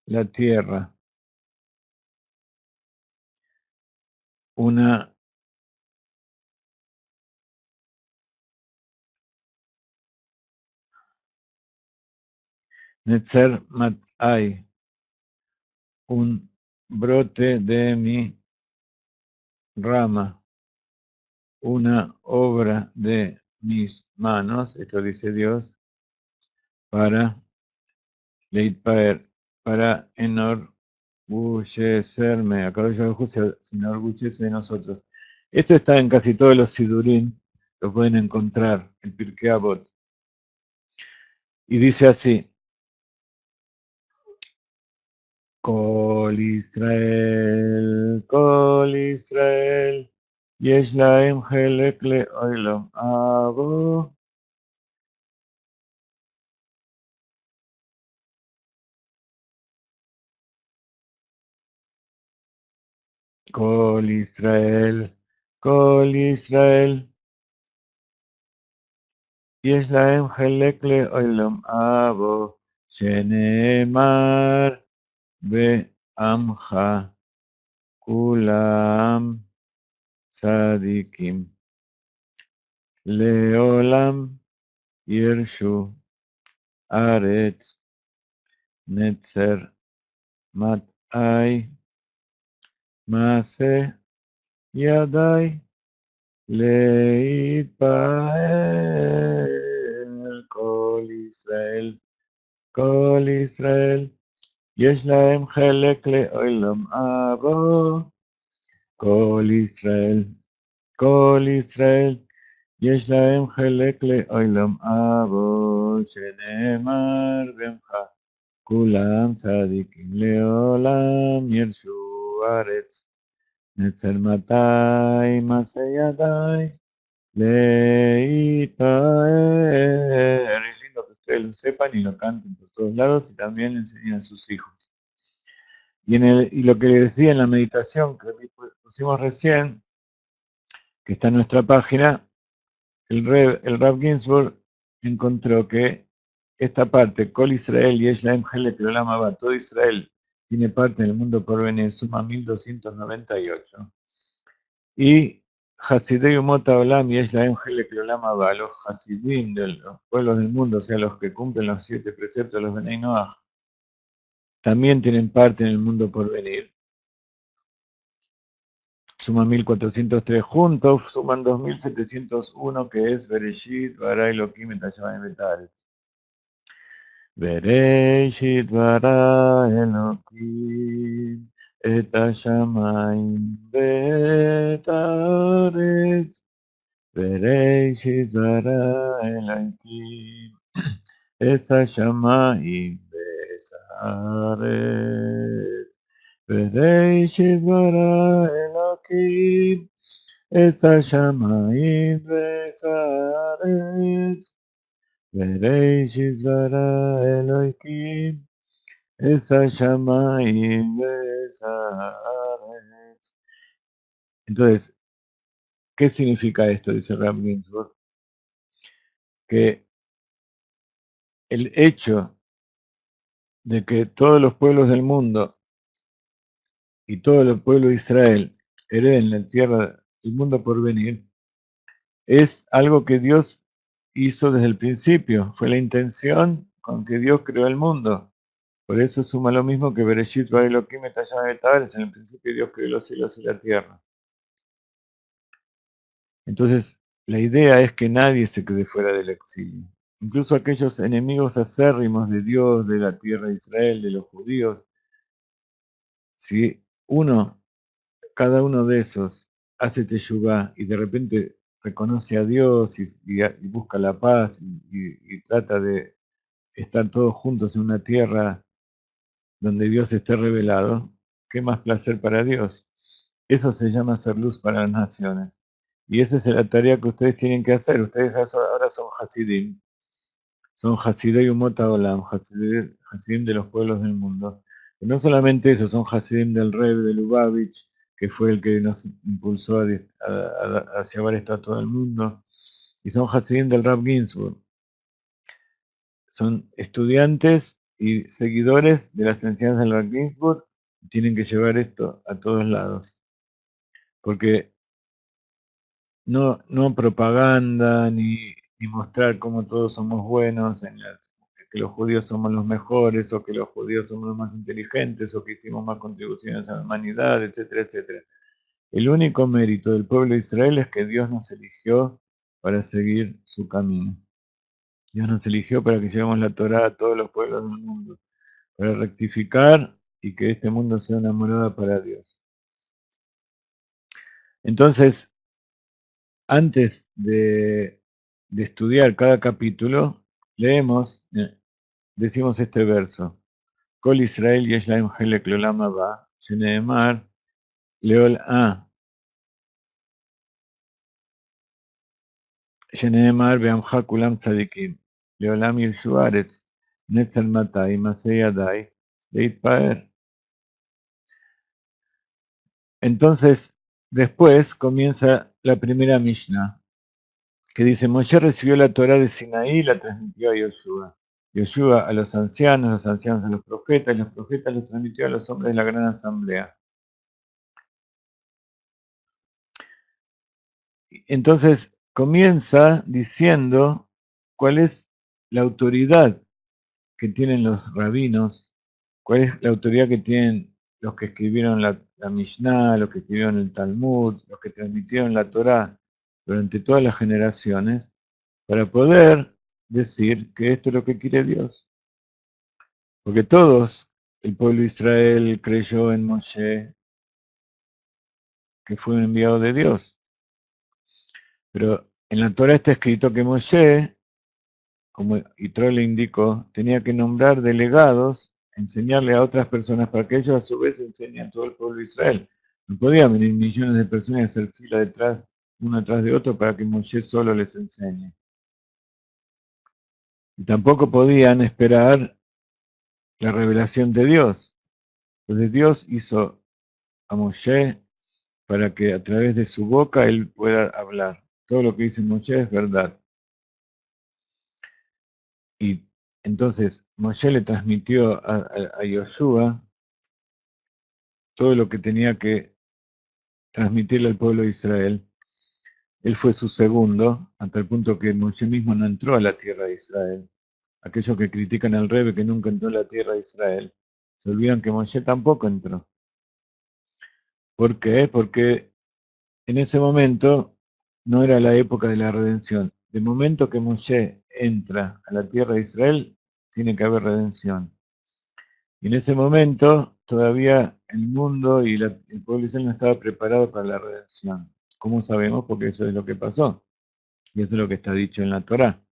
la tierra. Una Netzer Mat'ai, un brote de mi rama, una obra de mis manos, esto dice Dios, para Leitpaer, para enorgullecerme. Acá yo se enorgullece de nosotros. Esto está en casi todos los Sidurim, lo pueden encontrar, el Pirkei Avot. Y dice así, Kol Israel, Yesh lahem chelek le'olam abo. Kol Israel, Yesh lahem chelek le'olam abo, shene'emar be'amcha kulam tzadikim le'olam yirshu aretz netzer mat'ai Maase Yadai Leitpael Kol Israel Yesh lahem chelek le'olam abo Kol Israel Yesh lahem chelek le'olam abo Shene'emar b'mcha Kulam tzadikim le'olam yirshu aretz Netzer matai maseyadai leitaer. Es lindo que ustedes lo sepan y lo canten por todos lados y también le enseñen a sus hijos. Y lo que decía en la meditación que pusimos recién, que está en nuestra página, el Rav Ginsburg encontró que esta parte, Kol Israel y Eshlaem Helek Olam Haba, todo Israel tiene parte en el mundo por venir, suma 1298. Y Hasidei Umot Haolam y Eshlaem Helek Olam Haba, los Hasidim de los pueblos del mundo, o sea, los que cumplen los 7 preceptos de los Benei Noach, también tienen parte en el mundo por venir. Suman 1403 juntos, suman 2701, que es Bereshit, Bara Elohim, et Hashem Betal. Bereshit, Bara Elohim, et Hashem Betal. Bereshit bara Elohim es Hashamayim be'aretz. Bereshit bara Elohim es Hashamayim be'aretz. Bereshit bara Elohim es Hashamayim be'aretz. Entonces, ¿qué significa esto? Dice Rav Ginsburg, que el hecho de que todos los pueblos del mundo y todo el pueblo de Israel hereden la tierra del mundo por venir, es algo que Dios hizo desde el principio, fue la intención con que Dios creó el mundo. Por eso suma lo mismo que Bereshit bara Elohim et Hashem be'aretz, en el principio Dios creó los cielos y la tierra. Entonces, la idea es que nadie se quede fuera del exilio. Incluso aquellos enemigos acérrimos de Dios, de la tierra de Israel, de los judíos, si cada uno de esos hace teshuvá y de repente reconoce a Dios y busca la paz y trata de estar todos juntos en una tierra donde Dios esté revelado, ¿qué más placer para Dios? Eso se llama hacer luz para las naciones. Y esa es la tarea que ustedes tienen que hacer. Ustedes ahora son Hasidim. Son Hasidei Umot Haolam, Hasidim de los pueblos del mundo. Y no solamente eso, son Hasidim del Rebbe de Lubavitch, que fue el que nos impulsó a llevar esto a todo el mundo. Y son Hasidim del Rav Ginsburg. Son estudiantes y seguidores de las enseñanzas del Rav Ginsburg. Y tienen que llevar esto a todos lados. Porque no propaganda ni mostrar cómo todos somos buenos, que los judíos somos los mejores, o que los judíos somos los más inteligentes, o que hicimos más contribuciones a la humanidad, etcétera, etcétera. El único mérito del pueblo de Israel es que Dios nos eligió para seguir su camino. Dios nos eligió para que llevemos la Torá a todos los pueblos del mundo, para rectificar y que este mundo sea una morada para Dios. Entonces, antes de estudiar cada capítulo, leemos, decimos este verso. Kol Israel yesh lahem chelek leolam haba, sheneemar leol sheneemar be'amcha kulam tzadikim, leolam yirshu haaretz, netzel matai, masei yadai, leitpaer. Entonces, después comienza la primera Mishnah, que dice, Moshe recibió la Torá de Sinaí y la transmitió a Yoshua. Yoshua a los ancianos a los profetas, y los profetas los transmitió a los hombres de la gran asamblea. Entonces, comienza diciendo cuál es la autoridad que tienen los rabinos, cuál es la autoridad que tienen los que escribieron la Mishnah, los que escribieron el Talmud, los que transmitieron la Torá durante todas las generaciones, para poder decir que esto es lo que quiere Dios. Porque todos, el pueblo de Israel creyó en Moshe, que fue un enviado de Dios. Pero en la Torá está escrito que Moshe, como Yitro le indicó, tenía que nombrar delegados, enseñarle a otras personas para que ellos a su vez enseñen a todo el pueblo de Israel. No podían venir millones de personas y hacer fila detrás, uno atrás de otro, para que Moshe solo les enseñe. Y tampoco podían esperar la revelación de Dios. Entonces Dios hizo a Moshe para que a través de su boca él pueda hablar. Todo lo que dice Moshe es verdad. Y entonces Moshe le transmitió a Yoshua todo lo que tenía que transmitirle al pueblo de Israel. Él fue su segundo, hasta el punto que Moshe mismo no entró a la tierra de Israel. Aquellos que critican al Rebbe que nunca entró a la tierra de Israel, se olvidan que Moshe tampoco entró. ¿Por qué? Porque en ese momento no era la época de la redención. De momento que Moshe entra a la tierra de Israel, tiene que haber redención. Y en ese momento todavía el mundo y el pueblo de Israel no estaba preparado para la redención. ¿Cómo sabemos? Porque eso es lo que pasó. Y eso es lo que está dicho en la Torá.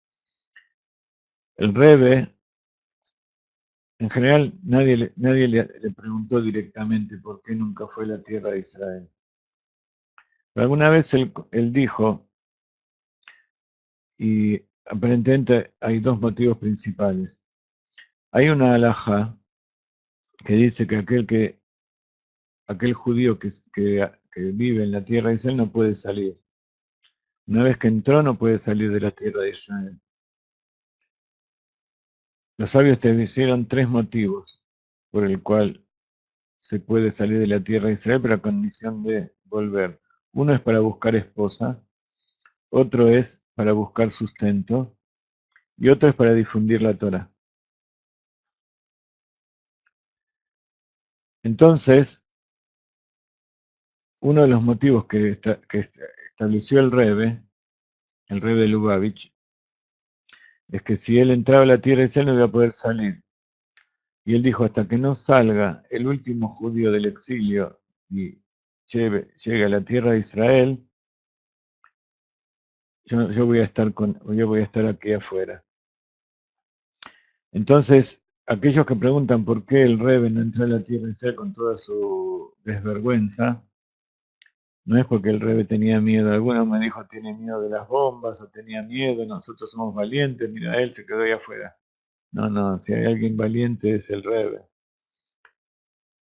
El Rebbe, en general, nadie le preguntó directamente por qué nunca fue a la tierra de Israel. Pero alguna vez él dijo, y aparentemente hay dos motivos principales. Hay una alhaja que dice que aquel judío que vive en la tierra de Israel no puede salir. Una vez que entró no puede salir de la tierra de Israel. Los sabios te hicieron tres motivos por el cual se puede salir de la tierra de Israel, pero a condición de volver. Uno es para buscar esposa, otro es para buscar sustento y otro es para difundir la Torah. Entonces, uno de los motivos que estableció el Rebbe de Lubavitch, es que si él entraba a la tierra de Israel no iba a poder salir. Y él dijo, hasta que no salga el último judío del exilio y llegue a la tierra de Israel, yo voy a estar aquí afuera. Entonces, aquellos que preguntan por qué el Rebbe no entró a la tierra de Israel con toda su desvergüenza, no es porque el Rebbe tenía miedo. Alguno me dijo, tiene miedo de las bombas, o tenía miedo, nosotros somos valientes, mira, él se quedó ahí afuera. No, si hay alguien valiente es el Rebbe.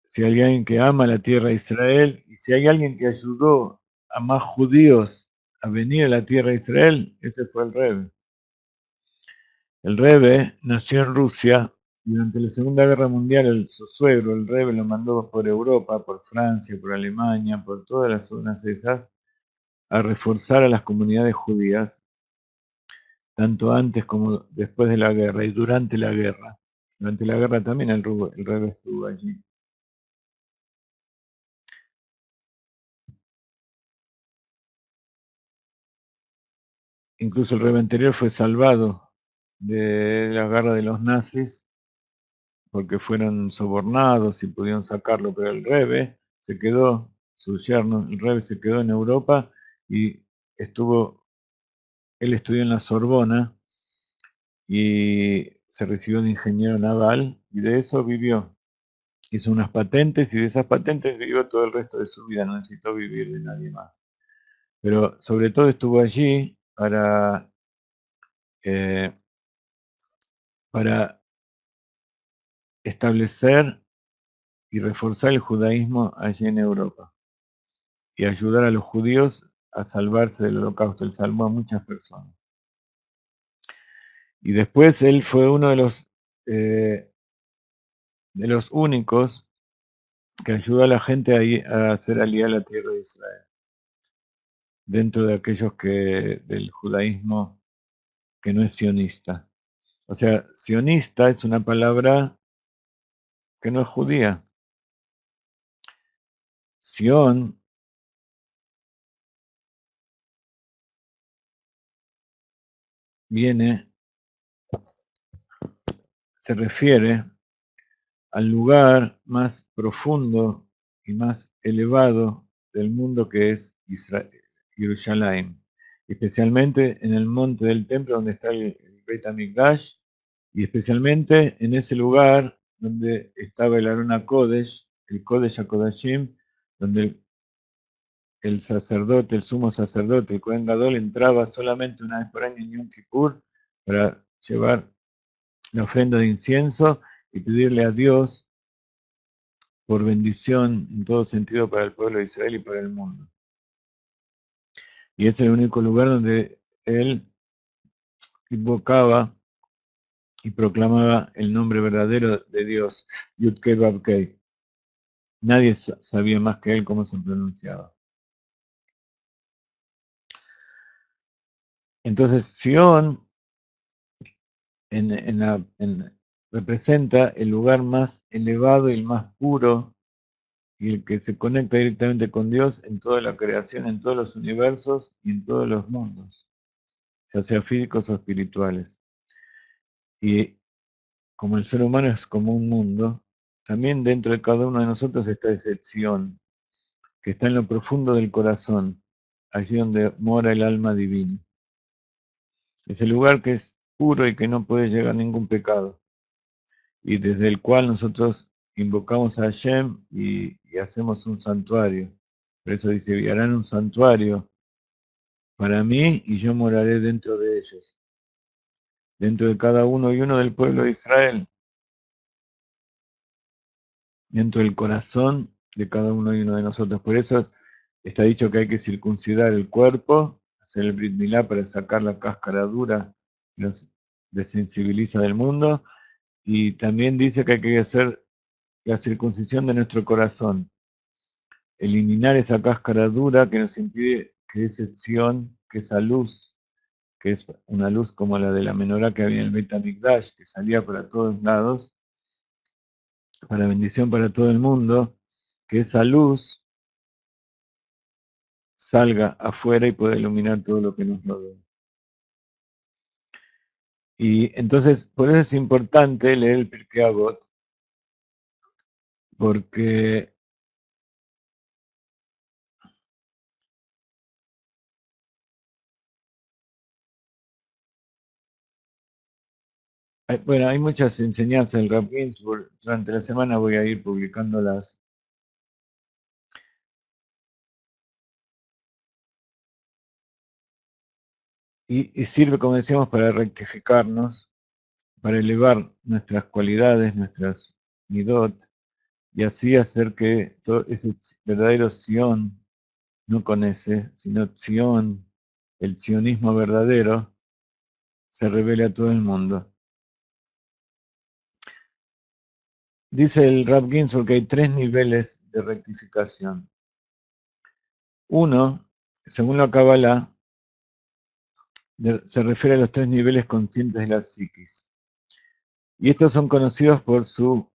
Si hay alguien que ama la tierra de Israel, y si hay alguien que ayudó a más judíos a venir a la tierra de Israel, ese fue el Rebbe. El Rebbe nació en Rusia y durante la Segunda Guerra Mundial su suegro, el Rebbe, lo mandó por Europa, por Francia, por Alemania, por todas las zonas esas, a reforzar a las comunidades judías, tanto antes como después de la guerra y durante la guerra. Durante la guerra también el Rebbe estuvo allí. Incluso el Rebbe anterior fue salvado de la guerra de los nazis porque fueron sobornados y pudieron sacarlo, pero el Rebbe se quedó, su yerno, el Rebbe se quedó en Europa y él estudió en la Sorbona y se recibió de ingeniero naval y de eso vivió. Hizo unas patentes y de esas patentes vivió todo el resto de su vida, no necesitó vivir de nadie más. Pero sobre todo estuvo allí eh, para establecer y reforzar el judaísmo allí en Europa y ayudar a los judíos a salvarse del holocausto. Él salvó a muchas personas. Y después él fue uno de los únicos que ayudó a la gente a hacer aliar la tierra de Israel, dentro de aquellos del judaísmo que no es sionista. O sea, sionista es una palabra que no es judía. Sion se refiere al lugar más profundo y más elevado del mundo que es Israel, Jerusalén, especialmente en el monte del templo donde está el Beit HaMikdash, y especialmente en ese lugar donde estaba el Arona Kodesh, el Kodesh HaKodashim, donde el sacerdote, el sumo sacerdote, el Kohen Gadol, entraba solamente una vez por año en Yom Kippur para llevar la ofrenda de incienso y pedirle a Dios por bendición en todo sentido para el pueblo de Israel y para el mundo. Y este es el único lugar donde él invocaba y proclamaba el nombre verdadero de Dios, Yud-Kei Vav-Kei. Nadie sabía más que él cómo se pronunciaba. Entonces, Sion representa el lugar más elevado y el más puro y el que se conecta directamente con Dios en toda la creación, en todos los universos y en todos los mundos, ya sea físicos o espirituales. Y como el ser humano es como un mundo, también dentro de cada uno de nosotros está ese Sion, que está en lo profundo del corazón, allí donde mora el alma divina. Es el lugar que es puro y que no puede llegar ningún pecado, y desde el cual nosotros invocamos a Hashem y hacemos un santuario. Por eso dice, y harán un santuario para mí y yo moraré dentro de ellos, dentro de cada uno y uno del pueblo de Israel, dentro del corazón de cada uno y uno de nosotros. Por eso está dicho que hay que circuncidar el cuerpo, hacer el Brit Milá para sacar la cáscara dura que nos desensibiliza del mundo, y también dice que hay que hacer la circuncisión de nuestro corazón, eliminar esa cáscara dura que nos impide que esa Sion, que esa luz, que es una luz como la de la menorá que había en el Beit HaMikdash, que salía para todos lados, para bendición para todo el mundo, que esa luz salga afuera y pueda iluminar todo lo que nos rodea. Y entonces, por eso es importante leer el Pirkei Avot, porque hay muchas enseñanzas del Rav Ginsburg. Durante la semana voy a ir publicándolas. Y sirve, como decíamos, para rectificarnos, para elevar nuestras cualidades, nuestras midot, y así hacer que todo ese verdadero Sion, no con ese, sino Sion, el sionismo verdadero, se revele a todo el mundo. Dice el Rav Ginsburg que hay 3 niveles de rectificación. Uno, según la Kabbalah, se refiere a los 3 niveles conscientes de la psiquis. Y estos son conocidos por su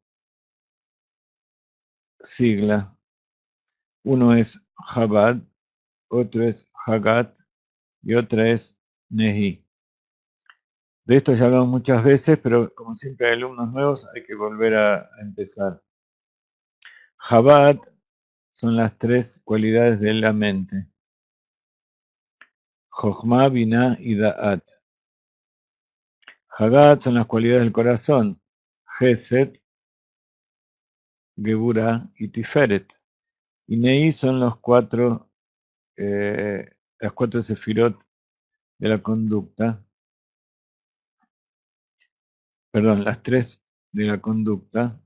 sigla. Uno es Chabad, otro es Hagat y otra es Nehi. De esto ya hablamos muchas veces, pero como siempre hay alumnos nuevos, hay que volver a empezar. Chabad son las 3 cualidades de la mente. Jochma, Binah y Da'at. Hagat son las cualidades del corazón. Geset, Geburah y Tiferet. Y Nei son las cuatro sefirot de la conducta. Perdón, las tres de la conducta,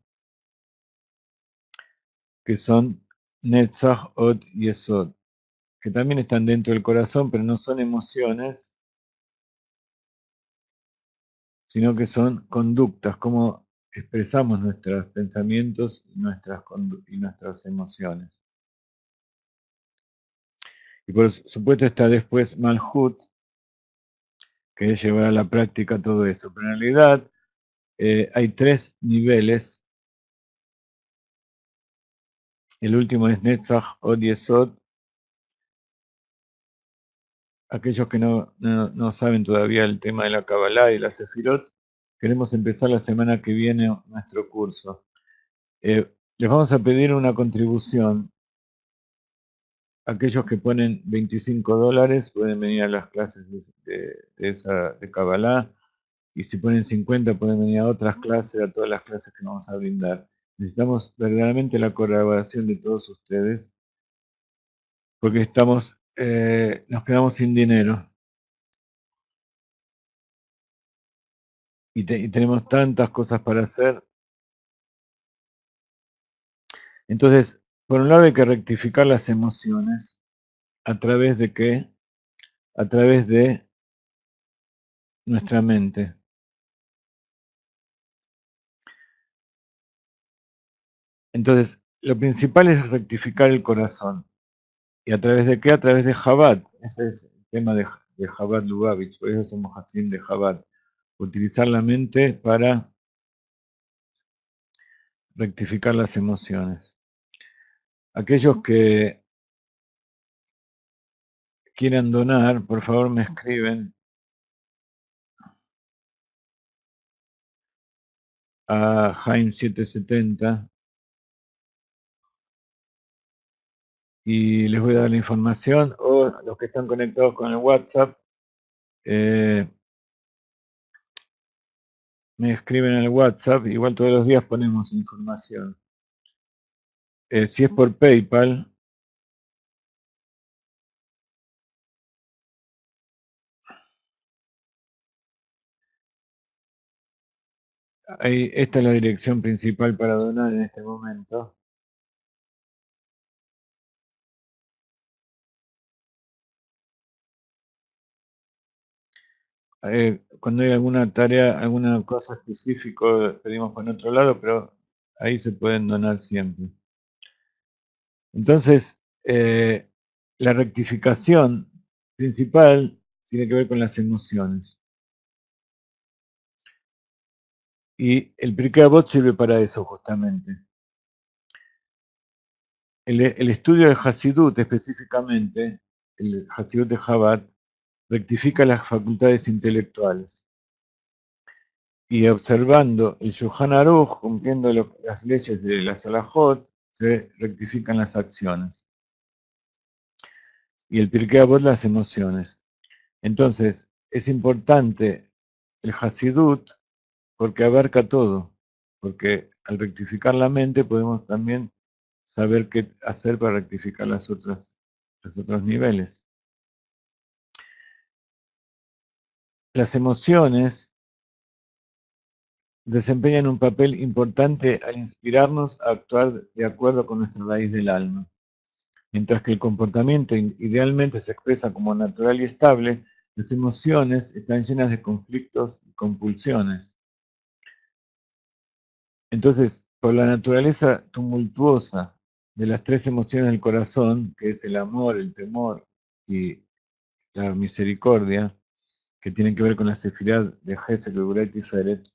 que son Netzach, Od y Esod, que también están dentro del corazón, pero no son emociones, sino que son conductas, como expresamos nuestros pensamientos y nuestras emociones. Y por supuesto está después Malhut, que es llevar a la práctica todo eso. Pero en realidad hay tres niveles. El último es Netzach, Od y Esod. Aquellos que no saben todavía el tema de la Kabbalah y la Sefirot, queremos empezar la semana que viene nuestro curso. Les vamos a pedir una contribución. Aquellos que ponen $25 pueden venir a las clases de Kabbalah, y si ponen 50 pueden venir a otras clases, a todas las clases que vamos a brindar. Necesitamos verdaderamente la colaboración de todos ustedes, porque nos quedamos sin dinero. Y tenemos tantas cosas para hacer. Entonces, por un lado hay que rectificar las emociones. ¿A través de qué? A través de nuestra mente. Entonces, lo principal es rectificar el corazón. ¿Y a través de qué? A través de Chabad. Ese es el tema de Chabad Lubavitch. Por eso somos Hasim de Chabad. Utilizar la mente para rectificar las emociones. Aquellos que quieran donar, por favor me escriben a Jaime770 y les voy a dar la información, o los que están conectados con el WhatsApp, me escriben en el WhatsApp. Igual todos los días ponemos información. Si es por PayPal, esta es la dirección principal para donar en este momento. Cuando hay alguna tarea, alguna cosa específica, pedimos por otro lado, pero ahí se pueden donar siempre. Entonces, la rectificación principal tiene que ver con las emociones. Y el Pirkei Avot sirve para eso justamente. El estudio del Hasidut específicamente, el Hasidut de Chabad, rectifica las facultades intelectuales. Y observando el Shulchan Aruch, cumpliendo las leyes de la Salahot, se rectifican las acciones. Y el Pirkei Avot las emociones. Entonces, es importante el Hasidut porque abarca todo. Porque al rectificar la mente podemos también saber qué hacer para rectificar los otros niveles. Las emociones desempeñan un papel importante al inspirarnos a actuar de acuerdo con nuestra raíz del alma. Mientras que el comportamiento idealmente se expresa como natural y estable, las emociones están llenas de conflictos y compulsiones. Entonces, por la naturaleza tumultuosa de las tres emociones del corazón, que es el amor, el temor y la misericordia, que tienen que ver con la sefirá de Gesed, Geburah y Tiferet,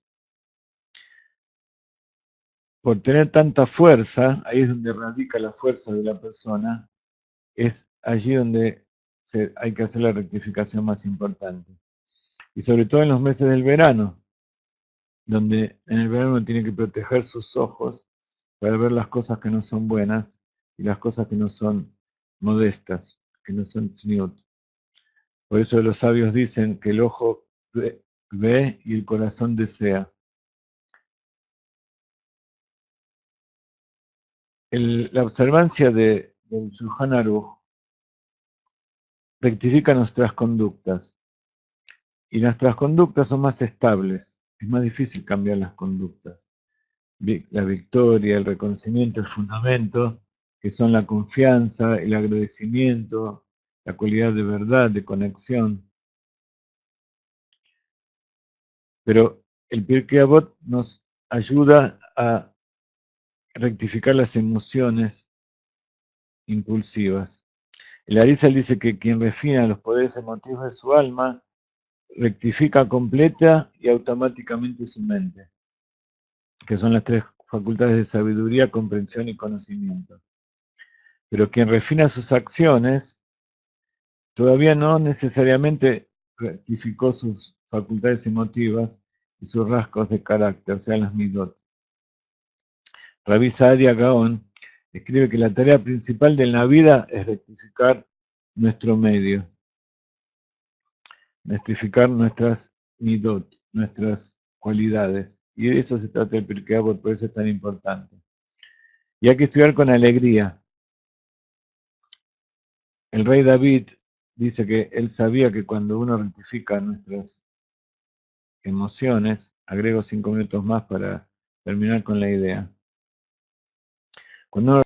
por tener tanta fuerza, ahí es donde radica la fuerza de la persona, es allí donde hay que hacer la rectificación más importante. Y sobre todo en los meses del verano, donde en el verano uno tiene que proteger sus ojos para ver las cosas que no son buenas y las cosas que no son modestas, que no son tzniut. Por eso los sabios dicen que el ojo ve y el corazón desea. La observancia del Shulchan Aruch rectifica nuestras conductas, y nuestras conductas son más estables. Es más difícil cambiar las conductas. La victoria, el reconocimiento, el fundamento, que son la confianza, el agradecimiento, la cualidad de verdad, de conexión. Pero el Pirkei Avot nos ayuda a rectificar las emociones impulsivas. El Arizal dice que quien refina los poderes emotivos de su alma rectifica completa y automáticamente su mente, que son las tres facultades de sabiduría, comprensión y conocimiento. Pero quien refina sus acciones todavía no necesariamente rectificó sus facultades emotivas y sus rasgos de carácter, o sea, las midot. Rabbi Saadia Gaon escribe que la tarea principal de la vida es rectificar nuestro medio, rectificar nuestras midot, nuestras cualidades. Y de eso se trata el Pirkei Avot, por eso es tan importante. Y hay que estudiar con alegría. El rey David dice que él sabía que cuando uno rectifica nuestras emociones, agrego 5 minutos más para terminar con la idea. Cuando uno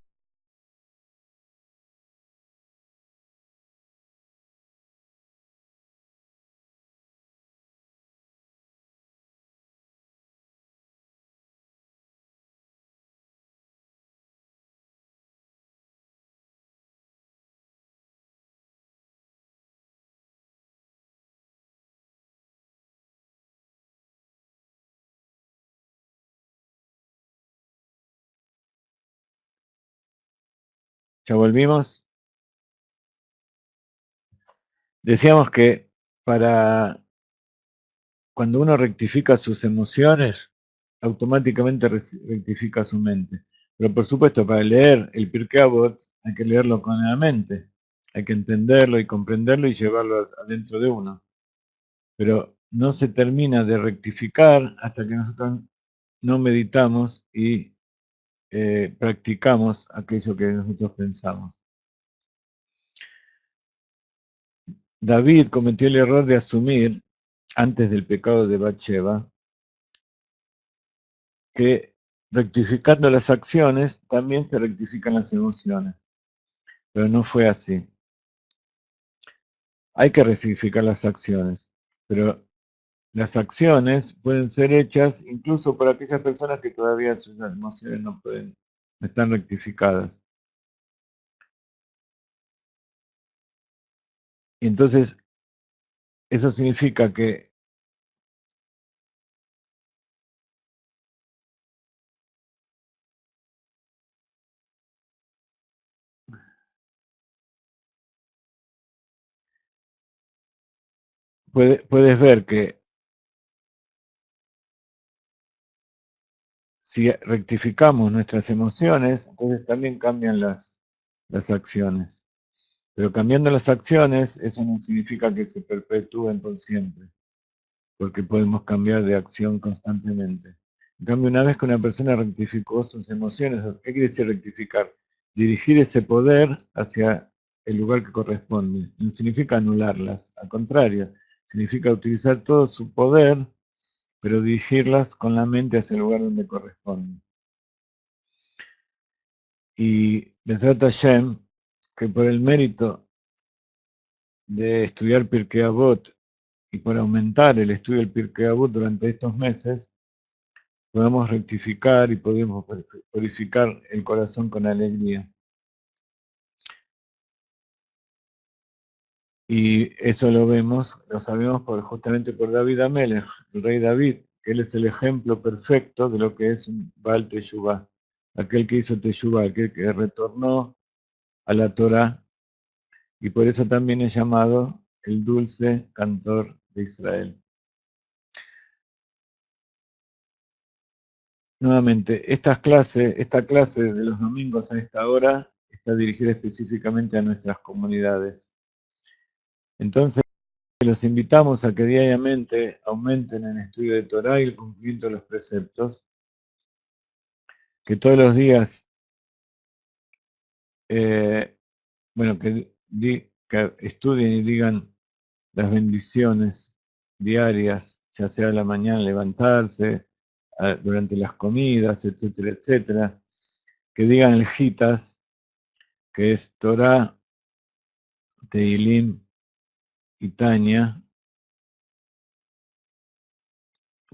ya volvimos, decíamos que para cuando uno rectifica sus emociones, automáticamente rectifica su mente. Pero por supuesto, para leer el Pirkei Avot hay que leerlo con la mente, hay que entenderlo y comprenderlo y llevarlo adentro de uno. Pero no se termina de rectificar hasta que nosotros no meditamos y practicamos aquello que nosotros pensamos. David cometió el error de asumir, antes del pecado de Bathsheba, que rectificando las acciones también se rectifican las emociones. Pero no fue así. Hay que rectificar las acciones, pero las acciones pueden ser hechas incluso por aquellas personas que todavía sus emociones no están rectificadas. Y entonces, eso significa que puedes ver que si rectificamos nuestras emociones, entonces también cambian las acciones. Pero cambiando las acciones, eso no significa que se perpetúen por siempre, porque podemos cambiar de acción constantemente. En cambio, una vez que una persona rectificó sus emociones, ¿qué quiere decir rectificar? Dirigir ese poder hacia el lugar que corresponde. No significa anularlas, al contrario, significa utilizar todo su poder, pero dirigirlas con la mente hacia el lugar donde corresponde. Y Bezrat Hashem, que por el mérito de estudiar Pirkei Avot y por aumentar el estudio del Pirkei Avot durante estos meses, podemos rectificar y podemos purificar el corazón con alegría. Y eso lo sabemos justamente por David Amelech, el rey David, que él es el ejemplo perfecto de lo que es un Baal Teshuvah, aquel que hizo Teshuvah, aquel que retornó a la Torah, y por eso también es llamado el dulce cantor de Israel. Nuevamente, esta clase de los domingos a esta hora está dirigida específicamente a nuestras comunidades. Entonces, los invitamos a que diariamente aumenten en estudio de Torah y el cumplimiento de los preceptos, que todos los días, bueno, que estudien y digan las bendiciones diarias, ya sea a la mañana levantarse, durante las comidas, etcétera, etcétera, que digan el Hitas, que es Torah, Tehilim y Tania.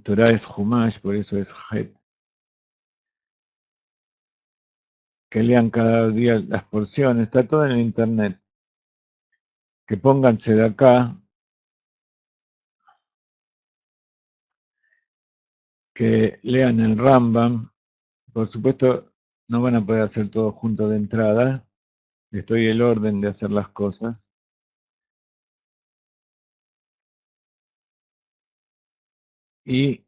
Torah es Humash, por eso es Het. Que lean cada día las porciones, está todo en el internet. Que pónganse de acá, que lean el Rambam. Por supuesto, no van a poder hacer todo junto de entrada. Estoy el orden de hacer las cosas. Y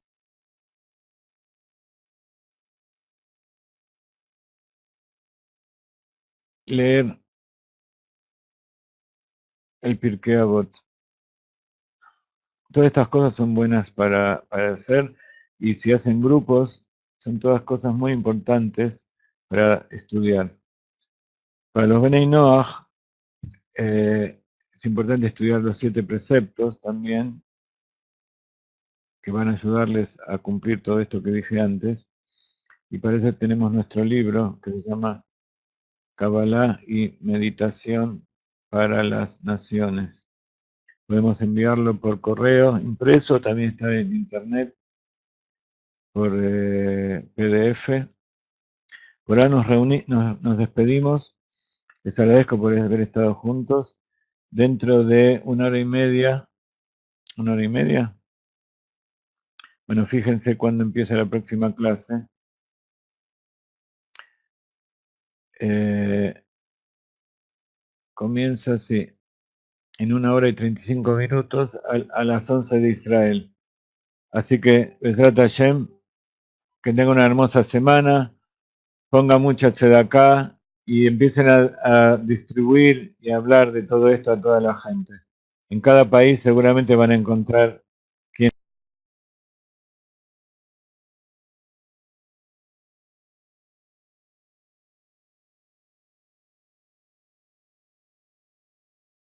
leer el Pirkei Avot. Todas estas cosas son buenas para hacer, y si hacen grupos, son todas cosas muy importantes para estudiar. Para los Benei Noach, es importante estudiar los 7 preceptos también, que van a ayudarles a cumplir todo esto que dije antes. Y para eso tenemos nuestro libro que se llama Kabbalah y Meditación para las Naciones. Podemos enviarlo por correo impreso, también está en internet, por PDF. Por ahora nos despedimos. Les agradezco por haber estado juntos. Dentro de 1 hora y media, 1 hora y media. Bueno, fíjense cuándo empieza la próxima clase. Comienza así, en 1 hora y 35 minutos, a las 11 de Israel. Así que, Besrat Hashem, que tenga una hermosa semana, ponga mucha tzedakah y empiecen a distribuir y a hablar de todo esto a toda la gente. En cada país seguramente van a encontrar